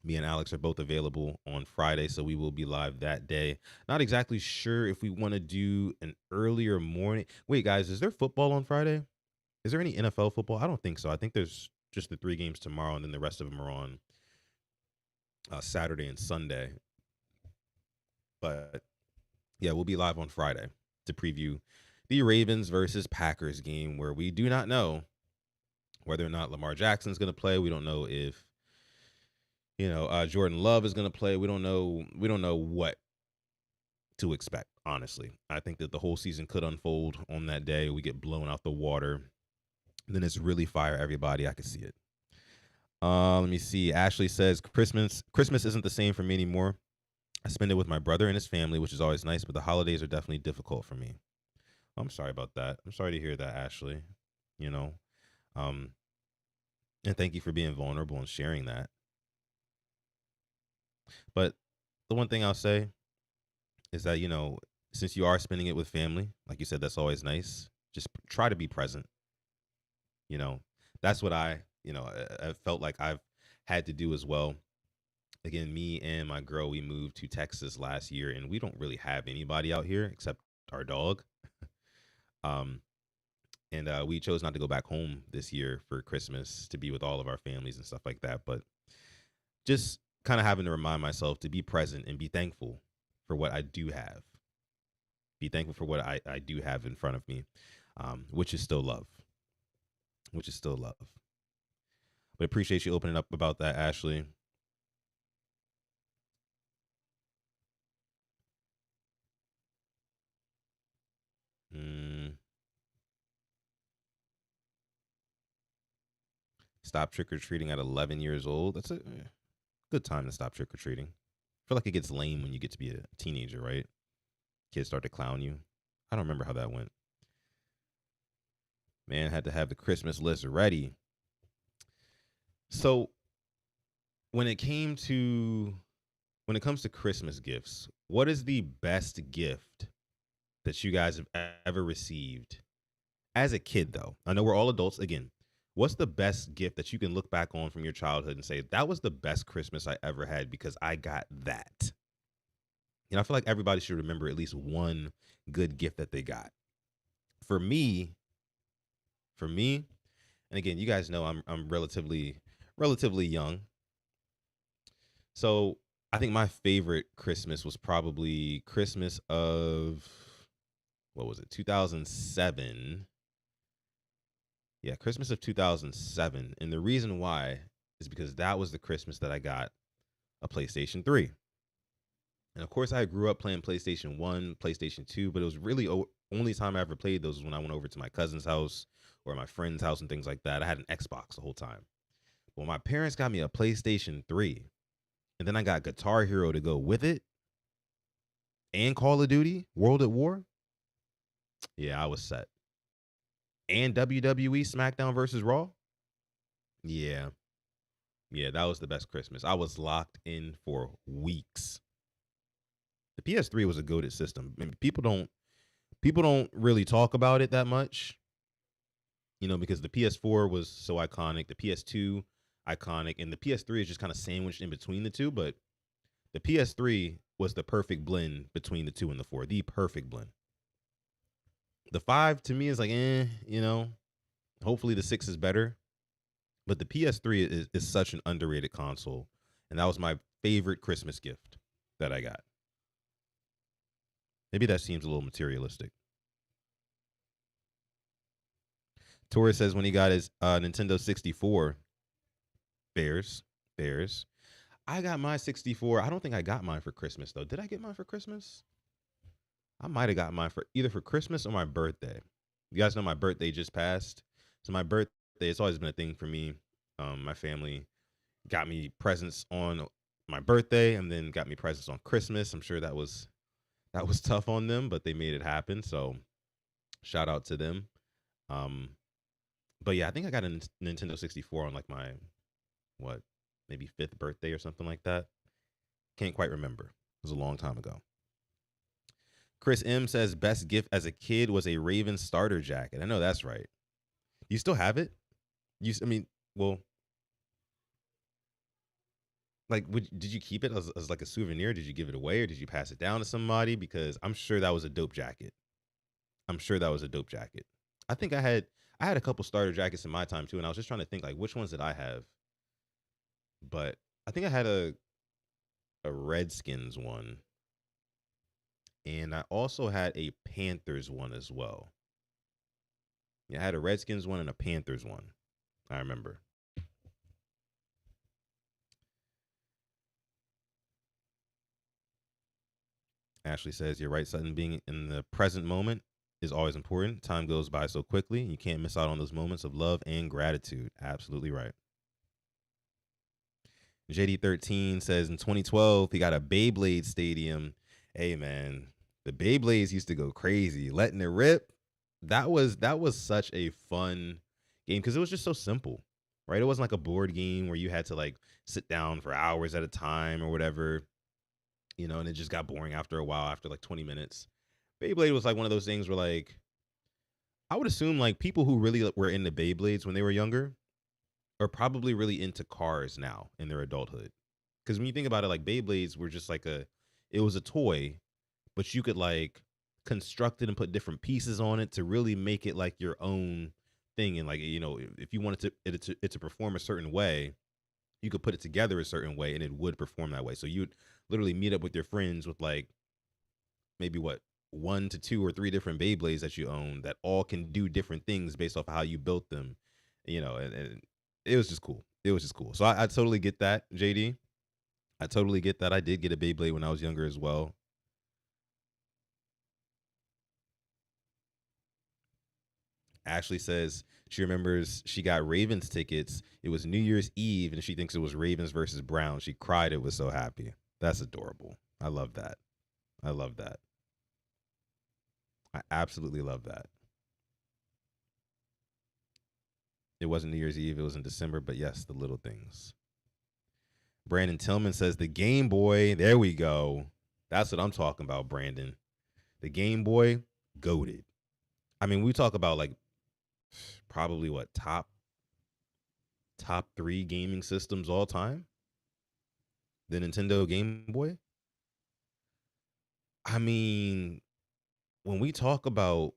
Me and Alex are both available on Friday, so we will be live that day. Not exactly sure if we want to do an earlier morning. Wait, guys, is there football on Friday? Is there any NFL football? I don't think so. I think there's just the 3 games tomorrow, and then the rest of them are on Saturday and Sunday. But yeah, we'll be live on Friday to preview the Ravens versus Packers game where we do not know whether or not Lamar Jackson's going to play. We don't know if Jordan Love is going to play. We don't know what to expect, honestly. I think that the whole season could unfold on that day. We get blown out the water. Then it's really fire everybody. I could see it. Let me see. Ashley says, Christmas isn't the same for me anymore. I spend it with my brother and his family, which is always nice, but the holidays are definitely difficult for me. I'm sorry about that. I'm sorry to hear that, Ashley. And thank you for being vulnerable and sharing that. But the one thing I'll say is that, since you are spending it with family, like you said, that's always nice. Just try to be present. That's what I felt like I've had to do as well. Again, me and my girl, we moved to Texas last year, and we don't really have anybody out here except our dog. And we chose not to go back home this year for Christmas to be with all of our families and stuff like that. But just kind of having to remind myself to be present and be thankful for what I do have. Be thankful for what I do have in front of me, which is still love. But appreciate you opening up about that, Ashley. Stop trick-or-treating at 11 years old. That's a good time to stop trick-or-treating. I feel like it gets lame when you get to be a teenager, right? Kids start to clown you. I don't remember how that went. Man had to have the Christmas list ready. So when it comes to Christmas gifts, what is the best gift that you guys have ever received as a kid, though? I know we're all adults. Again, what's the best gift that you can look back on from your childhood and say, that was the best Christmas I ever had because I got that? I feel like everybody should remember at least one good gift that they got. For me, and again, you guys know I'm relatively young. So I think my favorite Christmas was probably Christmas of, 2007. Yeah, Christmas of 2007. And the reason why is because that was the Christmas that I got a PlayStation 3. And of course, I grew up playing PlayStation 1, PlayStation 2, but it was really only time I ever played those was when I went over to my cousin's house or my friend's house and things like that. I had an Xbox the whole time. Well, my parents got me a PlayStation 3, and then I got Guitar Hero to go with it, and Call of Duty, World at War. Yeah, I was set. And WWE SmackDown versus Raw. Yeah, that was the best Christmas. I was locked in for weeks. The PS3 was a goated system. I mean, people People don't really talk about it that much, because the PS4 was so iconic, the PS2 iconic, and the PS3 is just kind of sandwiched in between the two. But the PS3 was the perfect blend between the 2 and the 4, the perfect blend. The 5 to me is like, hopefully the 6 is better. But the PS3 is such an underrated console. And that was my favorite Christmas gift that I got. Maybe that seems a little materialistic. Torres says when he got his Nintendo 64, Bears. I got my 64. I don't think I got mine for Christmas, though. Did I get mine for Christmas? I might have got mine for either for Christmas or my birthday. You guys know my birthday just passed. So my birthday, it's always been a thing for me. My family got me presents on my birthday and then got me presents on Christmas. I'm sure that was tough on them, but they made it happen. So shout out to them. But yeah, I think I got a Nintendo 64 on like my, maybe 5th birthday or something like that. Can't quite remember. It was a long time ago. Chris M says best gift as a kid was a Ravens starter jacket. I know that's right. You still have it? Did you keep it as like a souvenir? Did you give it away or did you pass it down to somebody? Because I'm sure that was a dope jacket. I think I had a couple starter jackets in my time too, and I was just trying to think like which ones did I have? But I think I had a Redskins one. And I also had a Panthers one as well. Yeah, I had a Redskins one and a Panthers one. I remember. Ashley says, you're right, Sutton. Being in the present moment is always important. Time goes by so quickly. You can't miss out on those moments of love and gratitude. Absolutely right. JD13 says, in 2012, he got a Beyblade stadium. Hey, man, the Beyblades used to go crazy. Letting it rip. That was such a fun game because it was just so simple, right? It wasn't like a board game where you had to like sit down for hours at a time or whatever, and it just got boring after a while, after like 20 minutes. Beyblade was like one of those things where like, I would assume like people who really were into Beyblades when they were younger are probably really into cars now in their adulthood. Because when you think about it, like Beyblades were just like it was a toy, but you could like construct it and put different pieces on it to really make it like your own thing. And like, if you wanted it to perform a certain way, you could put it together a certain way and it would perform that way. So you'd literally meet up with your friends with like maybe 1 to 2 or 3 different Beyblades that you own that all can do different things based off of how you built them, and it was just cool. So I totally get that, JD. I totally get that. I did get a Beyblade when I was younger as well. Ashley says she remembers she got Ravens tickets. It was New Year's Eve, and she thinks it was Ravens versus Browns. She cried. It was so happy. That's adorable. I love that. I absolutely love that. It wasn't New Year's Eve. It was in December, but yes, the little things. Brandon Tillman says the Game Boy. There we go. That's what I'm talking about, Brandon. The Game Boy, goated. I mean, we talk about like probably top 3 gaming systems all time. The Nintendo Game Boy. I mean, when we talk about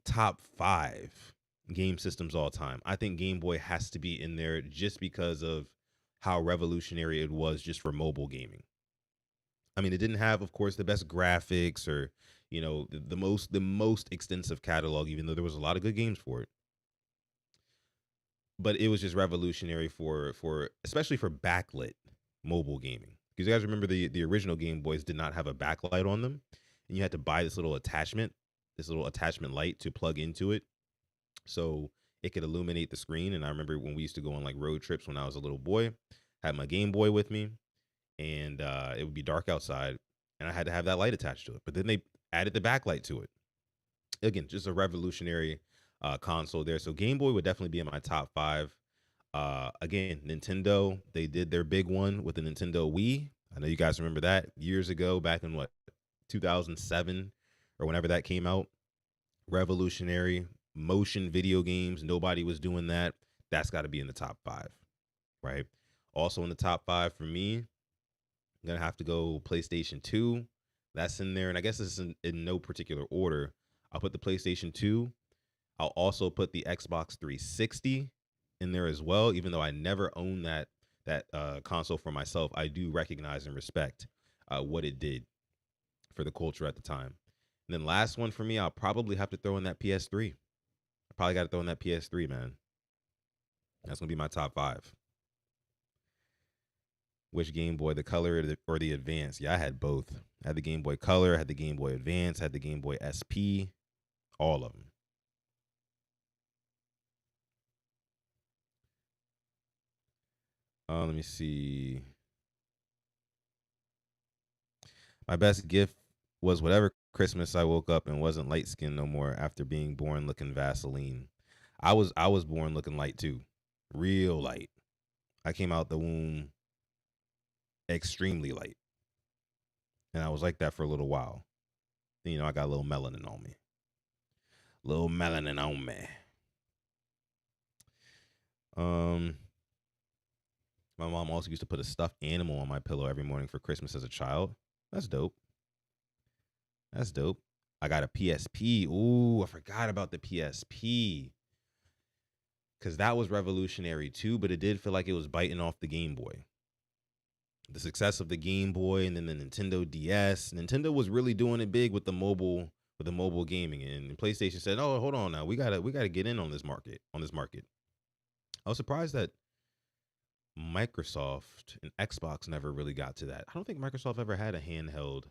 top 5 game systems all time, I think Game Boy has to be in there just because of how revolutionary it was just for mobile gaming. I mean, it didn't have, of course, the best graphics or, the most extensive catalog, even though there was a lot of good games for it. But it was just revolutionary for especially for backlit mobile gaming. Because you guys remember the original Game Boys did not have a backlight on them, and you had to buy this little attachment light to plug into it so it could illuminate the screen. And I remember when we used to go on like road trips when I was a little boy, I had my Game Boy with me, and it would be dark outside, and I had to have that light attached to it. But then they added the backlight to it. Again, just a revolutionary console there. So Game Boy would definitely be in my top 5. Again, Nintendo, they did their big one with the Nintendo Wii. I know you guys remember that years ago, back in 2007 or whenever that came out. Revolutionary. Motion video games. Nobody was doing that. That's got to be in the top 5, right? Also in the top 5 for me, I'm going to have to go PlayStation 2. That's in there. And I guess this is in no particular order. I'll put the PlayStation 2. I'll also put the Xbox 360 in there as well. Even though I never owned that console for myself, I do recognize and respect what it did for the culture at the time. And then last one for me, I'll probably have to throw in that PS3. I probably got to throw in that PS3, man. That's going to be my top 5. Which Game Boy, the Color or the Advance? Yeah, I had both. I had the Game Boy Color, I had the Game Boy Advance, I had the Game Boy SP, all of them. Let me see. My best gift was whatever Christmas I woke up and wasn't light skinned no more after being born looking Vaseline. I was born looking light too. Real light. I came out the womb extremely light. And I was like that for a little while. Then, you know, I got a little melanin on me. Little melanin on me. My mom also used to put a stuffed animal on my pillow every morning for Christmas as a child. That's dope. That's dope. I got a PSP. Ooh, I forgot about the PSP. Because that was revolutionary too, but it did feel like it was biting off the Game Boy. The success of the Game Boy and then the Nintendo DS. Nintendo was really doing it big with the mobile gaming. And PlayStation said, "Oh, hold on now. We gotta get in on this market. I was surprised that Microsoft and Xbox never really got to that. I don't think Microsoft ever had a handheld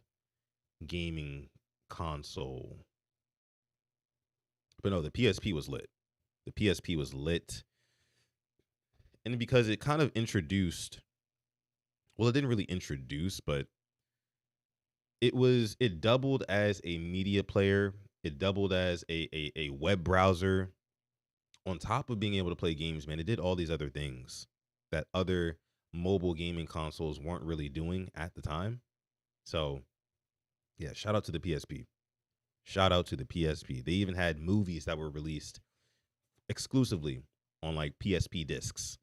gaming console. But no, the PSP was lit. The PSP was lit. And because it kind of introduced, well, it didn't really introduce, but it doubled as a media player. It doubled as a web browser. On top of being able to play games, man, it did all these other things that other mobile gaming consoles weren't really doing at the time. So, yeah, shout out to the PSP. Shout out to the PSP. They even had movies that were released exclusively on like PSP discs.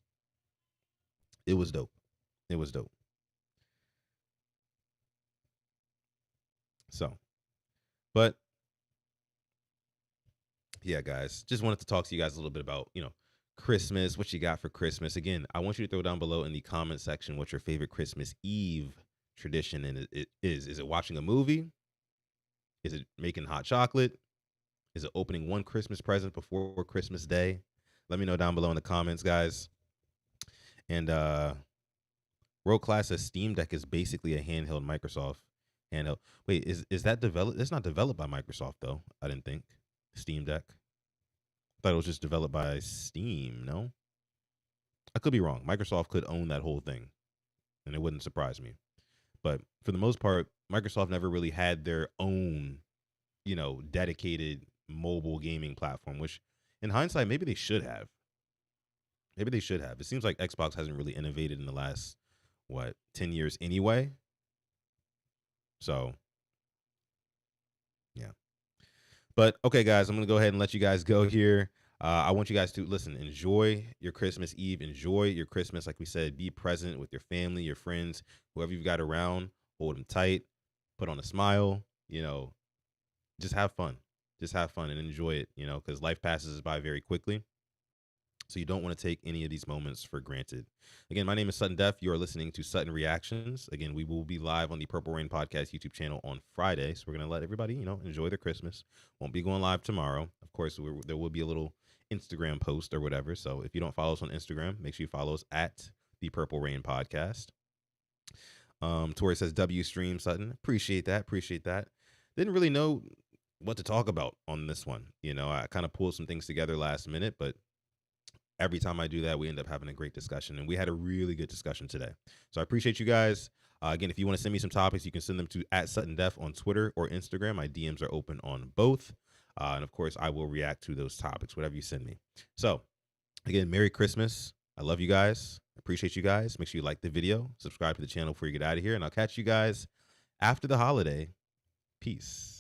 It was dope. It was dope. So, but yeah, guys, just wanted to talk to you guys a little bit about, Christmas, what you got for Christmas. Again, I want you to throw down below in the comment section what your favorite Christmas Eve tradition is. Is it watching a movie? Is it making hot chocolate? Is it opening one Christmas present before Christmas Day? Let me know down below in the comments, guys. And World Class says Steam Deck is basically a handheld Microsoft handheld. Wait, is that developed? It's not developed by Microsoft though. I didn't think Steam Deck. I thought it was just developed by Steam. No, I could be wrong. Microsoft could own that whole thing, and it wouldn't surprise me. But for the most part, Microsoft never really had their own, dedicated mobile gaming platform, which in hindsight, maybe they should have. Maybe they should have. It seems like Xbox hasn't really innovated in the last, 10 years anyway. So, yeah. But, okay, guys, I'm going to go ahead and let you guys go here. I want you guys to, listen, enjoy your Christmas Eve. Enjoy your Christmas. Like we said, be present with your family, your friends, whoever you've got around. Hold them tight. Put on a smile. Just have fun. Just have fun and enjoy it, because life passes by very quickly. So you don't want to take any of these moments for granted. Again, my name is Sutton Def. You are listening to Sutton Reactions. Again, we will be live on the Purple Rain Podcast YouTube channel on Friday. So we're going to let everybody, enjoy their Christmas. Won't be going live tomorrow. Of course, there will be a little Instagram post or whatever. So if you don't follow us on Instagram, make sure you follow us at the Purple Rain Podcast. Tori says, W stream, Sutton. Appreciate that. Didn't really know what to talk about on this one. I kind of pulled some things together last minute, but every time I do that, we end up having a great discussion, and we had a really good discussion today. So I appreciate you guys. Again, if you want to send me some topics, you can send them to @SuttonDef on Twitter or Instagram. My DMs are open on both. And of course, I will react to those topics, whatever you send me. So again, Merry Christmas. I love you guys. Appreciate you guys. Make sure you like the video, subscribe to the channel before you get out of here, and I'll catch you guys after the holiday. Peace.